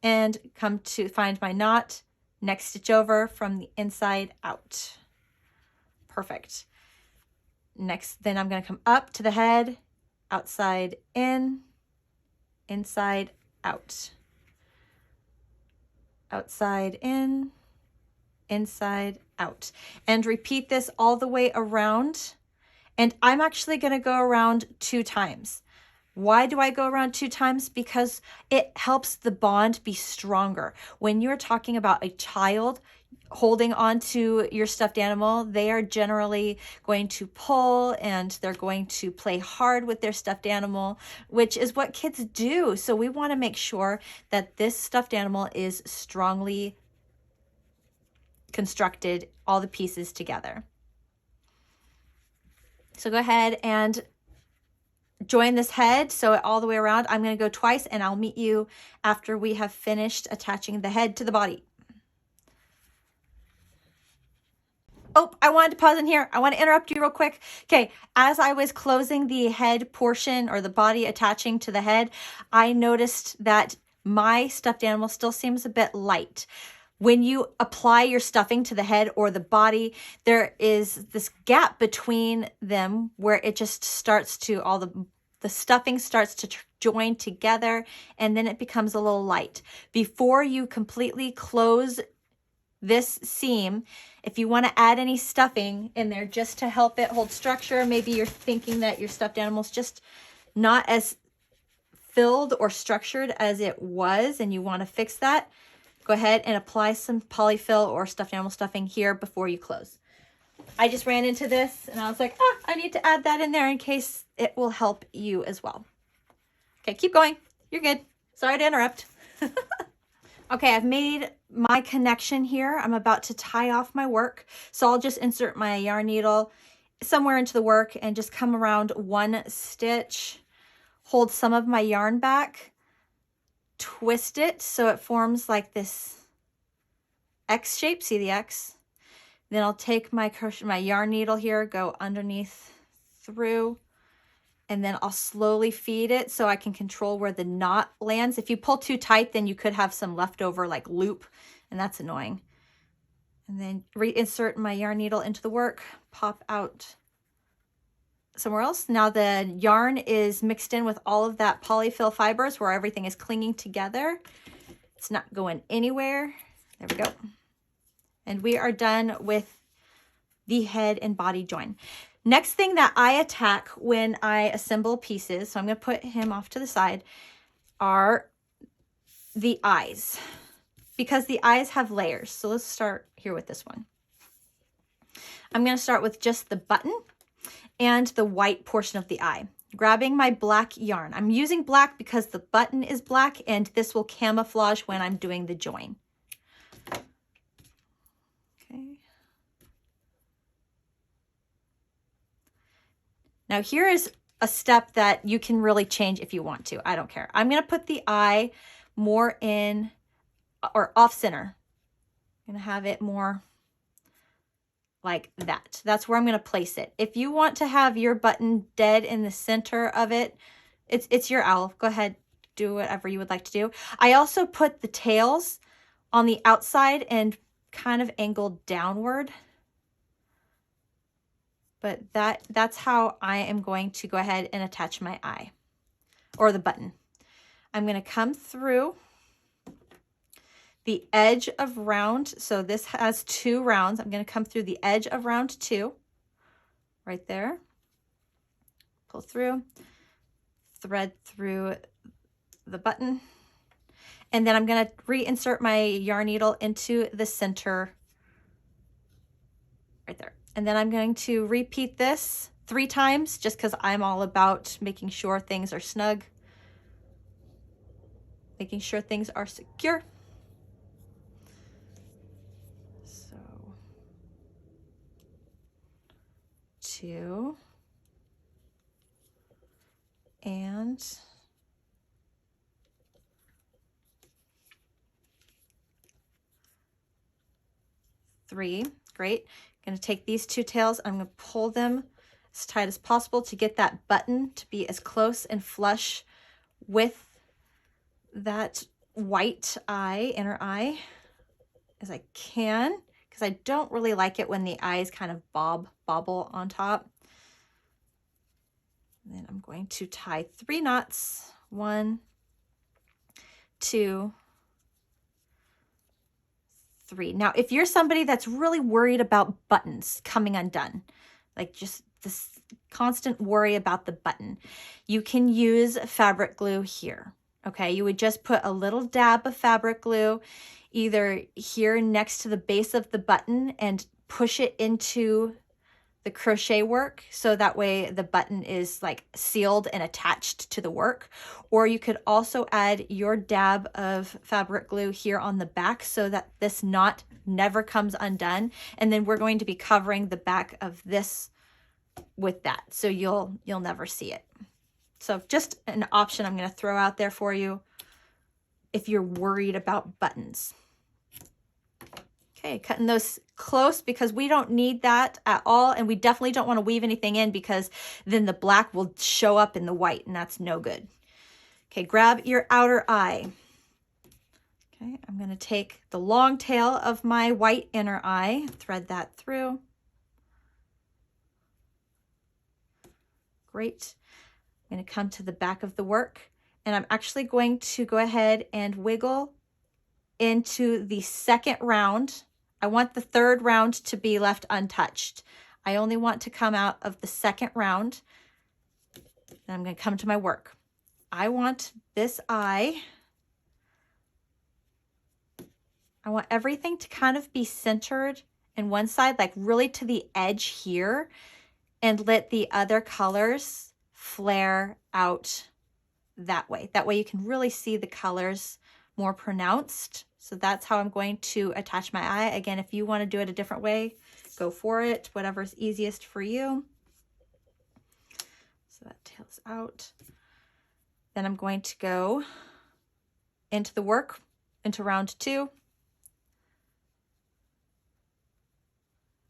and come to find my knot, next stitch over from the inside out. Perfect. Next, then I'm going to come up to the head, outside in, inside out, outside in, inside out, and repeat this all the way around. And I'm actually going to go around 2 times. Why do I go around 2 times? Because it helps the bond be stronger. When you're talking about a child, holding onto your stuffed animal, they are generally going to pull and they're going to play hard with their stuffed animal, which is what kids do. So we want to make sure that this stuffed animal is strongly constructed, all the pieces together. So go ahead and join this head, sew it all the way around. I'm going to go twice and I'll meet you after we have finished attaching the head to the body. Oh, I wanted to pause in here. I want to interrupt you real quick. Okay, as I was closing the head portion or the body attaching to the head, I noticed that my stuffed animal still seems a bit light. When you apply your stuffing to the head or the body, there is this gap between them where it just starts to, all the stuffing starts to join together, and then it becomes a little light. Before you completely close this seam, if you want to add any stuffing in there just to help it hold structure, maybe you're thinking that your stuffed animal's just not as filled or structured as it was and you want to fix that, go ahead and apply some polyfill or stuffed animal stuffing here before you close. I just ran into this and I was like, I need to add that in there in case it will help you as well. Okay, keep going. You're good. Sorry to interrupt. Okay, I've made my connection here. I'm about to tie off my work. So I'll just insert my yarn needle somewhere into the work and just come around one stitch, hold some of my yarn back, twist it so it forms like this X shape. See the X? Then I'll take my yarn needle here, go underneath through, and then I'll slowly feed it so I can control where the knot lands. If you pull too tight, then you could have some leftover like loop, and that's annoying. And then reinsert my yarn needle into the work, pop out somewhere else. Now the yarn is mixed in with all of that polyfill fibers where everything is clinging together. It's not going anywhere. There we go. And we are done with the head and body join. Next thing that I attack when I assemble pieces, so I'm going to put him off to the side, are the eyes, because the eyes have layers. So let's start here with this one. I'm going to start with just the button and the white portion of the eye. Grabbing my black yarn. I'm using black because the button is black and this will camouflage when I'm doing the join. Okay. Now here is a step that you can really change if you want to. I don't care. I'm going to put the eye more in or off center. I'm going to have it more like that. That's where I'm going to place it. If you want to have your button dead in the center of it, it's your owl. Go ahead, do whatever you would like to do. I also put the tails on the outside and kind of angled downward. But that's how I am going to go ahead and attach my eye or the button. I'm going to come through the edge of round. So this has 2 rounds. I'm going to come through the edge of round 2 right there. Pull through, thread through the button. And then I'm going to reinsert my yarn needle into the center right there. And then I'm going to repeat this 3 times just because I'm all about making sure things are snug, making sure things are secure. So 2 and 3. Great. I'm going to take these 2 tails, I'm going to pull them as tight as possible to get that button to be as close and flush with that white eye, inner eye, as I can, because I don't really like it when the eyes kind of bobble on top. And then I'm going to tie 3 knots, 1, 2, 3. Now, if you're somebody that's really worried about buttons coming undone, like just this constant worry about the button, you can use fabric glue here. Okay, you would just put a little dab of fabric glue either here next to the base of the button and push it into the crochet work, so that way the button is like sealed and attached to the work. Or you could also add your dab of fabric glue here on the back so that this knot never comes undone. And then we're going to be covering the back of this with that, so you'll never see it. So just an option I'm going to throw out there for you if you're worried about buttons. Okay, cutting those close because we don't need that at all, and we definitely don't want to weave anything in because then the black will show up in the white, and that's no good. Okay, grab your outer eye. Okay, I'm going to take the long tail of my white inner eye, thread that through. Great. I'm going to come to the back of the work, and I'm actually going to go ahead and wiggle into the second round. I want the third round to be left untouched. I only want to come out of the second round. Then I'm going to come to my work. I want this eye. I want everything to kind of be centered in one side, like really to the edge here, and let the other colors flare out that way. That way you can really see the colors more pronounced. So that's how I'm going to attach my eye. Again, if you want to do it a different way, go for it, whatever's easiest for you. So that tails out. Then I'm going to go into the work, into round 2.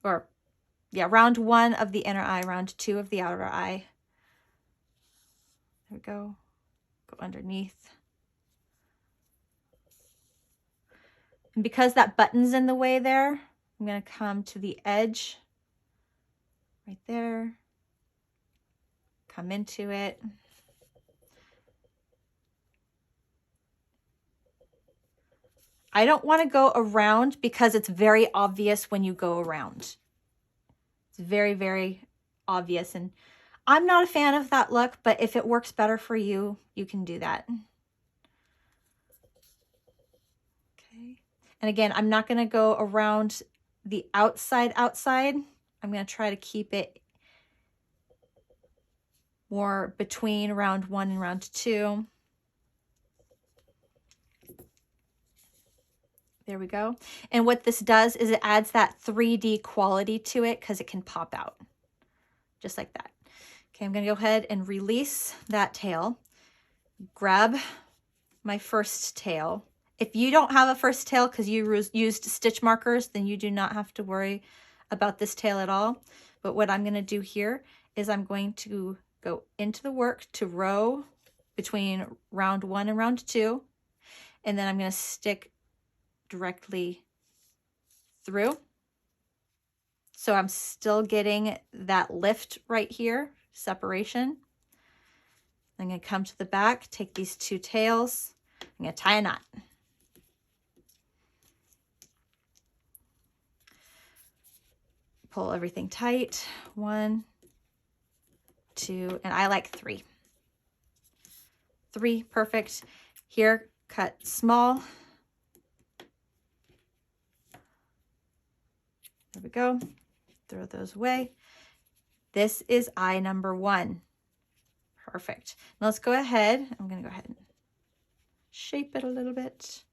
Or, yeah, round 1 of the inner eye, round 2 of the outer eye. There we go. Go underneath. And because that button's in the way there, I'm going to come to the edge right there, come into it. I don't want to go around because it's very obvious when you go around. It's very, very obvious. And I'm not a fan of that look, but if it works better for you, you can do that. Okay. And again, I'm not going to go around the outside. I'm going to try to keep it more between round 1 and round 2. There we go. And what this does is it adds that 3D quality to it because it can pop out just like that. Okay, I'm going to go ahead and release that tail. Grab my first tail. If you don't have a first tail because you used stitch markers, then you do not have to worry about this tail at all. But what I'm going to do here is I'm going to go into the work to row between round 1 and round 2. And then I'm going to stick directly through. So I'm still getting that lift right here, separation. I'm going to come to the back, take these 2 tails, I'm going to tie a knot. Pull everything tight. 1, 2, and I like 3. 3, perfect. Here, cut small. There we go. Throw those away. This is eye number 1. Perfect. Now let's go ahead. I'm going to go ahead and shape it a little bit.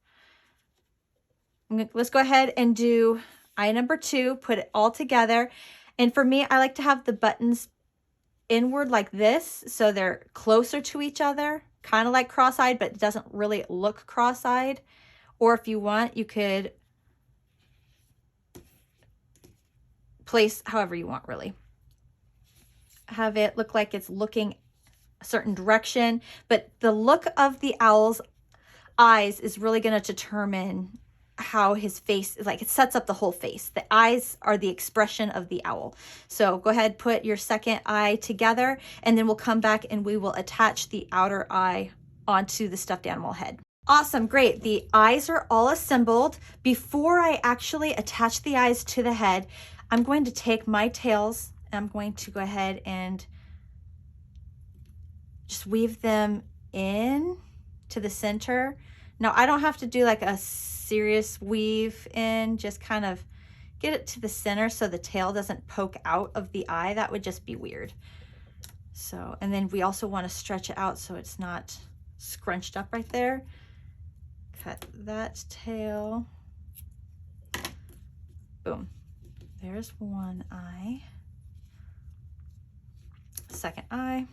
Let's go ahead and do eye number 2. Put it all together. And for me, I like to have the buttons inward like this, so they're closer to each other, kind of like cross-eyed, but it doesn't really look cross-eyed. Or if you want, you could place however you want, really. Have it look like it's looking a certain direction, but the look of the owl's eyes is really going to determine how his face is. Like, it sets up the whole face. The eyes are the expression of the owl. So go ahead, put your second eye together, and then we'll come back and we will attach the outer eye onto the stuffed animal head. Awesome, great. The eyes are all assembled. Before I actually attach the eyes to the head, I'm going to take my tails and I'm going to go ahead and just weave them in to the center. Now I don't have to do like a serious weave in, just kind of get it to the center so the tail doesn't poke out of the eye. That would just be weird. So, and then we also want to stretch it out so it's not scrunched up right there. Cut that tail. Boom. There's one eye. Second eye.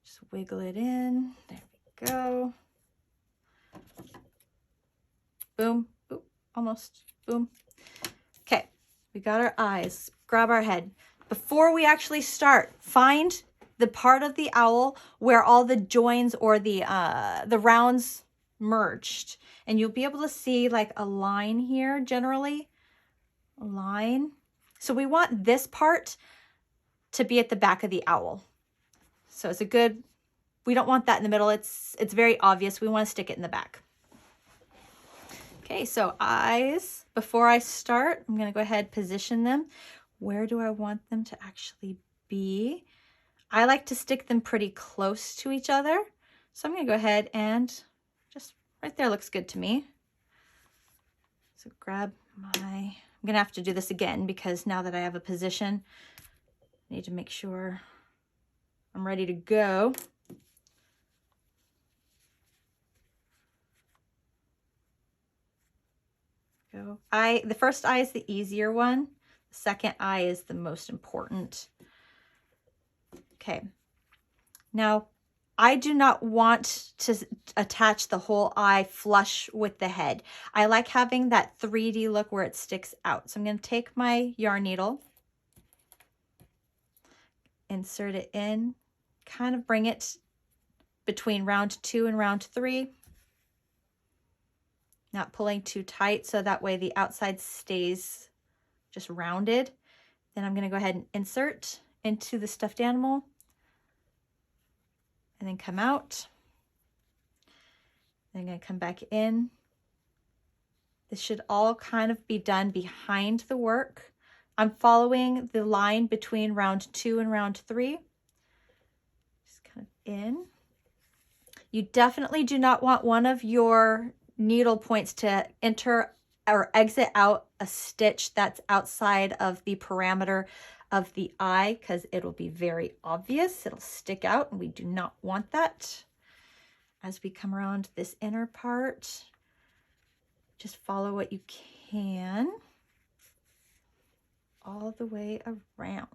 Just wiggle it in. There we go. Boom. Oop, almost. Boom. Okay, we got our eyes. Grab our head. Before we actually start, find the part of the owl where all the joins or the rounds merged. And you'll be able to see like a line here, generally. A line. So we want this part to be at the back of the owl. So it's a good, we don't want that in the middle. It's very obvious. We want to stick it in the back. Okay, so eyes. Before I start, I'm going to go ahead, position them. Where do I want them to actually be? I like to stick them pretty close to each other. So I'm going to go ahead and just right there looks good to me. So grab my, I'm going to have to do this again because now that I have a position, I need to make sure I'm ready to go. The first eye is the easier one. The second eye is the most important. Okay. Now, I do not want to attach the whole eye flush with the head. I like having that 3D look where it sticks out. So I'm going to take my yarn needle, insert it in, kind of bring it between round 2 and round 3. Not pulling too tight so that way the outside stays just rounded. Then I'm going to go ahead and insert into the stuffed animal and then come out. Then I'm going to come back in. This should all kind of be done behind the work. I'm following the line between round 2 and round 3. Just kind of in. You definitely do not want one of your needle points to enter or exit out a stitch that's outside of the parameter of the eye because it'll be very obvious. It'll stick out and we do not want that. As we come around this inner part, just follow what you can all the way around.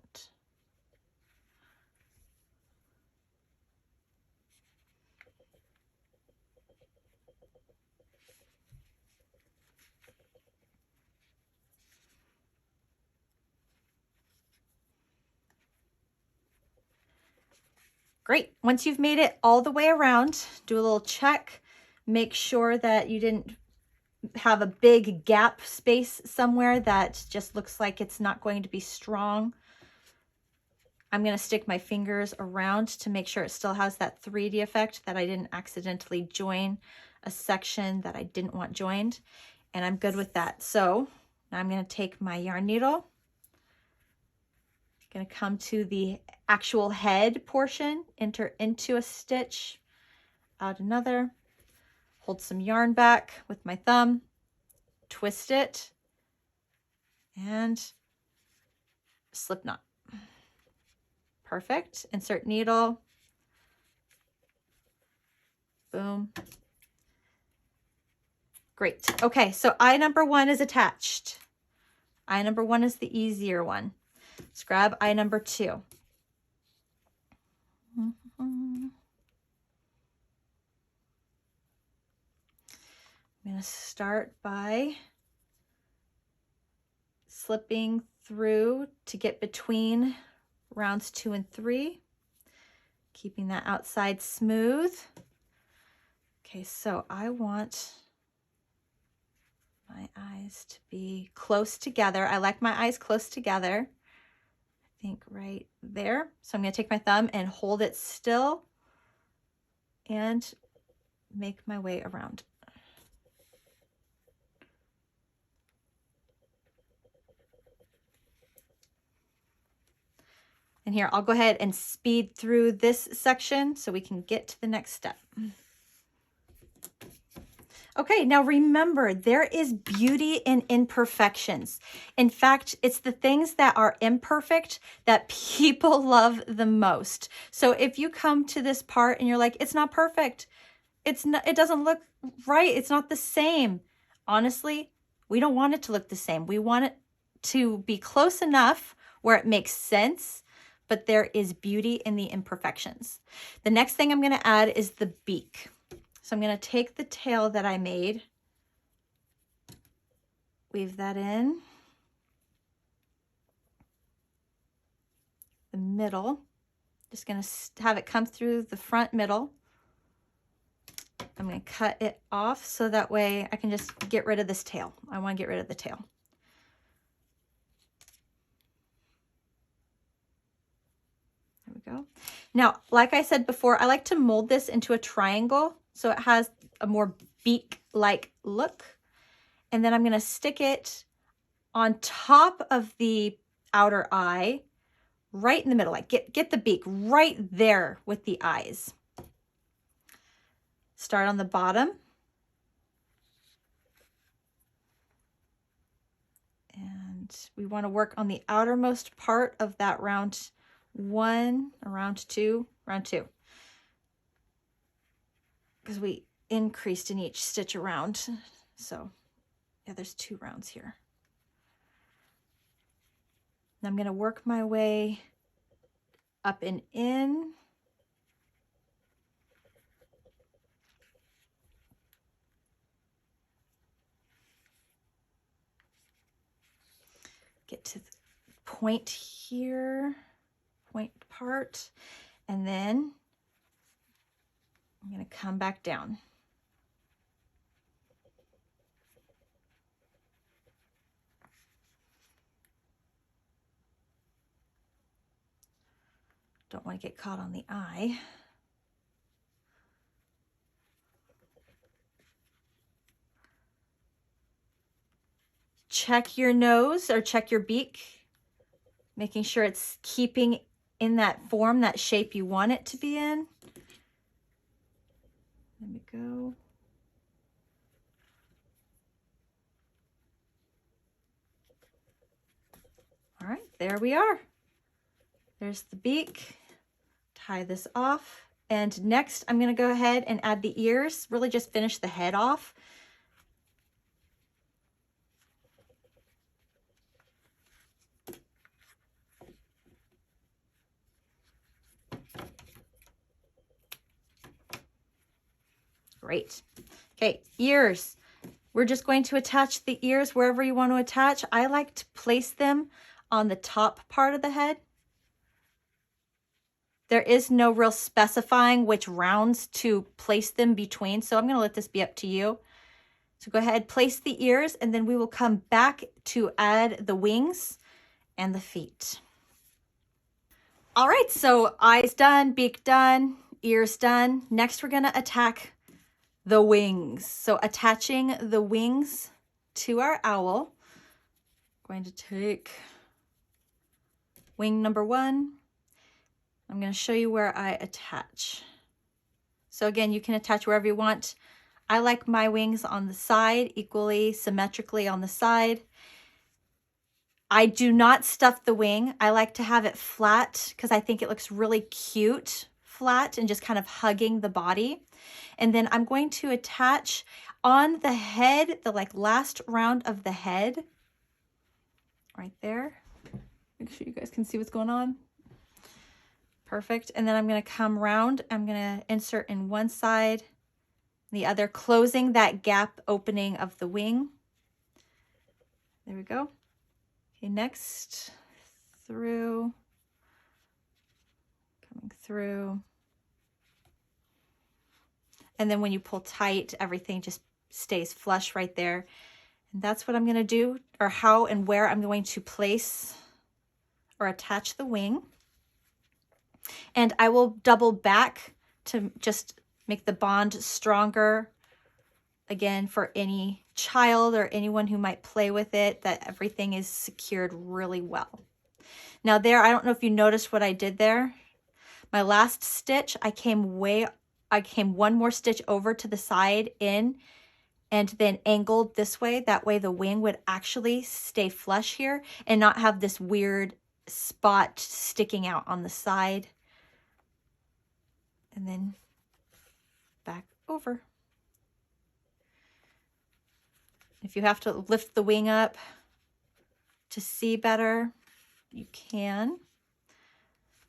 Great. Once you've made it all the way around, do a little check. Make sure that you didn't have a big gap space somewhere that just looks like it's not going to be strong. I'm going to stick my fingers around to make sure it still has that 3D effect, that I didn't accidentally join a section that I didn't want joined. And I'm good with that. So now I'm going to take my yarn needle. Going to come to the actual head portion, enter into a stitch, out another, hold some yarn back with my thumb, twist it, and slip knot. Perfect. Insert needle. Boom. Great. Okay, so eye number 1 is attached. Eye number 1 is the easier one. Let's grab eye number 2. I'm going to start by slipping through to get between rounds 2 and 3, keeping that outside smooth. Okay, so I want my eyes to be close together. I like my eyes close together. I think right there. So I'm going to take my thumb and hold it still and make my way around. And here, I'll go ahead and speed through this section so we can get to the next step. Okay, now remember, there is beauty in imperfections. In fact, it's the things that are imperfect that people love the most. So if you come to this part and you're like, it's not perfect, it doesn't look right, it's not the same. Honestly, we don't want it to look the same. We want it to be close enough where it makes sense, but there is beauty in the imperfections. The next thing I'm going to add is the beak. So I'm going to take the tail that I made, weave that in the middle. Just going to have it come through the front middle. I'm going to cut it off so that way I can just get rid of this tail. I want to get rid of the tail. There we go. Now, like I said before, I like to mold this into a triangle so it has a more beak-like look. And then I'm going to stick it on top of the outer eye, right in the middle. Like get the beak right there with the eyes. Start on the bottom. And we want to work on the outermost part of that round 1, round 2, because we increased in each stitch around. So yeah, there's 2 rounds here. And I'm going to work my way up and in. Get to the point here, point part, and then I'm going to come back down. Don't want to get caught on the eye. Check your nose or check your beak, making sure it's keeping in that form, that shape you want it to be in. There we go. All right, there we are. There's the beak. Tie this off. And next, I'm going to go ahead and add the ears, really just finish the head off. Great. Okay, ears. We're just going to attach the ears wherever you want to attach. I like to place them on the top part of the head. There is no real specifying which rounds to place them between, so I'm going to let this be up to you. So go ahead, place the ears, and then we will come back to add the wings and the feet. All right, so eyes done, beak done, ears done. Next, we're going to attack the wings. So attaching the wings to our owl, I'm going to take wing number 1. I'm going to show you where I attach. So again, you can attach wherever you want. I like my wings on the side, equally symmetrically on the side. I do not stuff the wing. I like to have it flat because I think it looks really cute, flat and just kind of hugging the body. And then I'm going to attach on the head, the last round of the head, right there. Make sure you guys can see what's going on. Perfect. And then I'm going to come around. I'm going to insert in one side, the other, closing that gap opening of the wing. There we go. Okay, next through, coming through. And then when you pull tight, everything just stays flush right there. And that's what I'm going to do, or how and where I'm going to place or attach the wing. And I will double back to just make the bond stronger. Again, for any child or anyone who might play with it, that everything is secured really well. Now there, I don't know if you noticed what I did there. My last stitch, I came one more stitch over to the side in and then angled this way. That way the wing would actually stay flush here and not have this weird spot sticking out on the side. And then back over. If you have to lift the wing up to see better, you can.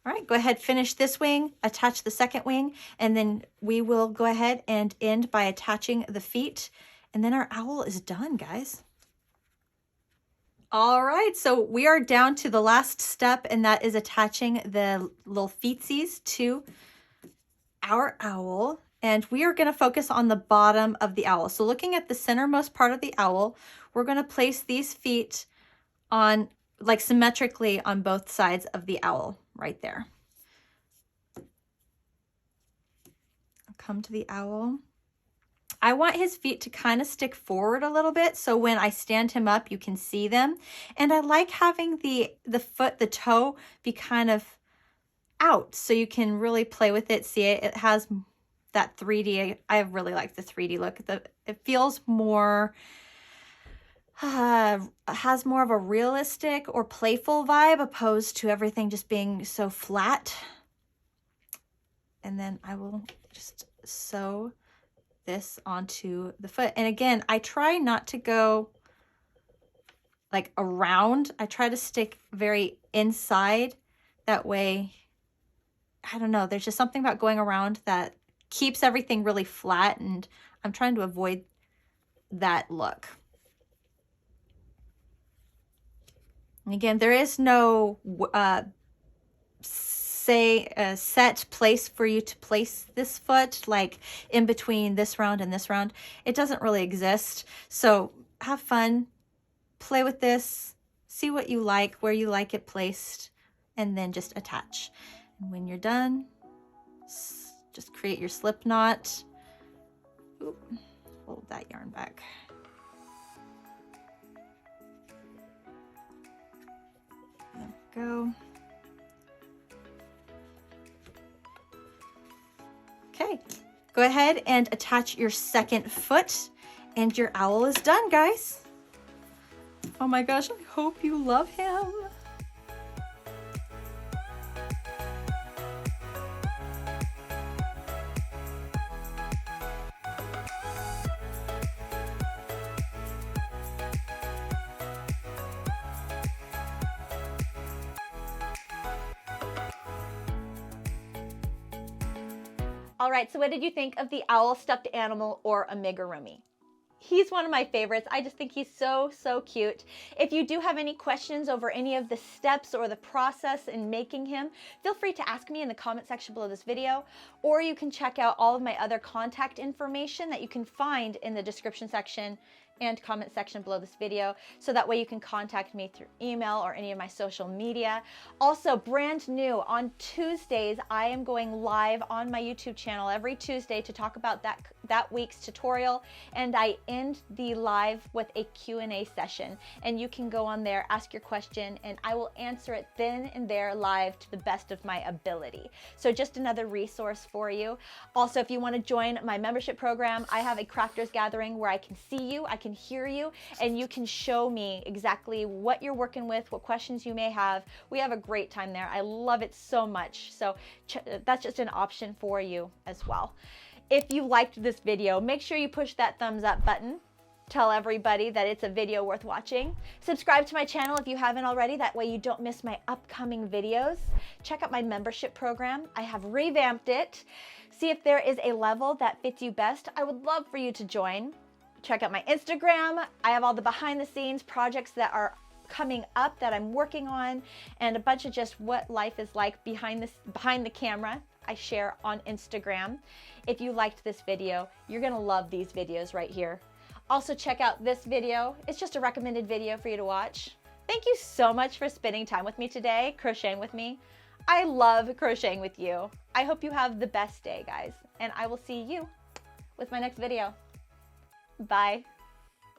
All right, go ahead, finish this wing, attach the second wing, and then we will go ahead and end by attaching the feet. And then our owl is done, guys. All right, so we are down to the last step, and that is attaching the little feetsies to our owl. And we are gonna focus on the bottom of the owl. So looking at the centermost part of the owl, we're gonna place these feet on, like symmetrically on both sides of the owl, right there. I'll come to the owl. I want his feet to kind of stick forward a little bit, so when I stand him up, you can see them. And I like having the toe be kind of out, so you can really play with it, see it. It has that 3D, I really like the 3D look. It feels more, has more of a realistic or playful vibe opposed to everything just being so flat. And then I will just sew this onto the foot. And again, I try not to go like around. I try to stick very inside. That way, I don't know, there's just something about going around that keeps everything really flat, and I'm trying to avoid that look. And again, there is no set place for you to place this foot, like in between this round and this round. It doesn't really exist. So have fun, play with this, see what you like, where you like it placed, and then just attach. And when you're done, just create your slip knot. Oop, hold that yarn back. There we go. Okay, go ahead and attach your second foot, and your owl is done, guys. Oh my gosh, I hope you love him. All right, so what did you think of the owl stuffed animal or amigurumi? He's one of my favorites. I just think he's so, so cute. If you do have any questions over any of the steps or the process in making him, feel free to ask me in the comment section below this video, or you can check out all of my other contact information that you can find in the description section and comment section below this video, so that way you can contact me through email or any of my social media. Also, brand new, on Tuesdays, I am going live on my YouTube channel every Tuesday to talk about that week's tutorial, and I end the live with a Q&A session, and you can go on there, ask your question, and I will answer it then and there live to the best of my ability. So just another resource for you. Also, if you want to join my membership program, I have a crafters gathering where I can see you, I can hear you, and you can show me exactly what you're working with, what questions you may have. We have a great time there. I love it so much. So that's just an option for you as well. If you liked this video, make sure you push that thumbs up button. Tell everybody that it's a video worth watching. Subscribe to my channel if you haven't already. That way you don't miss my upcoming videos. Check out my membership program. I have revamped it. See if there is a level that fits you best. I would love for you to join. Check out my Instagram. I have all the behind the scenes projects that are coming up that I'm working on, and a bunch of just what life is like behind the camera I share on Instagram. If you liked this video, you're gonna love these videos right here. Also check out this video. It's just a recommended video for you to watch. Thank you so much for spending time with me today, crocheting with me. I love crocheting with you. I hope you have the best day, guys, and I will see you with my next video. Bye.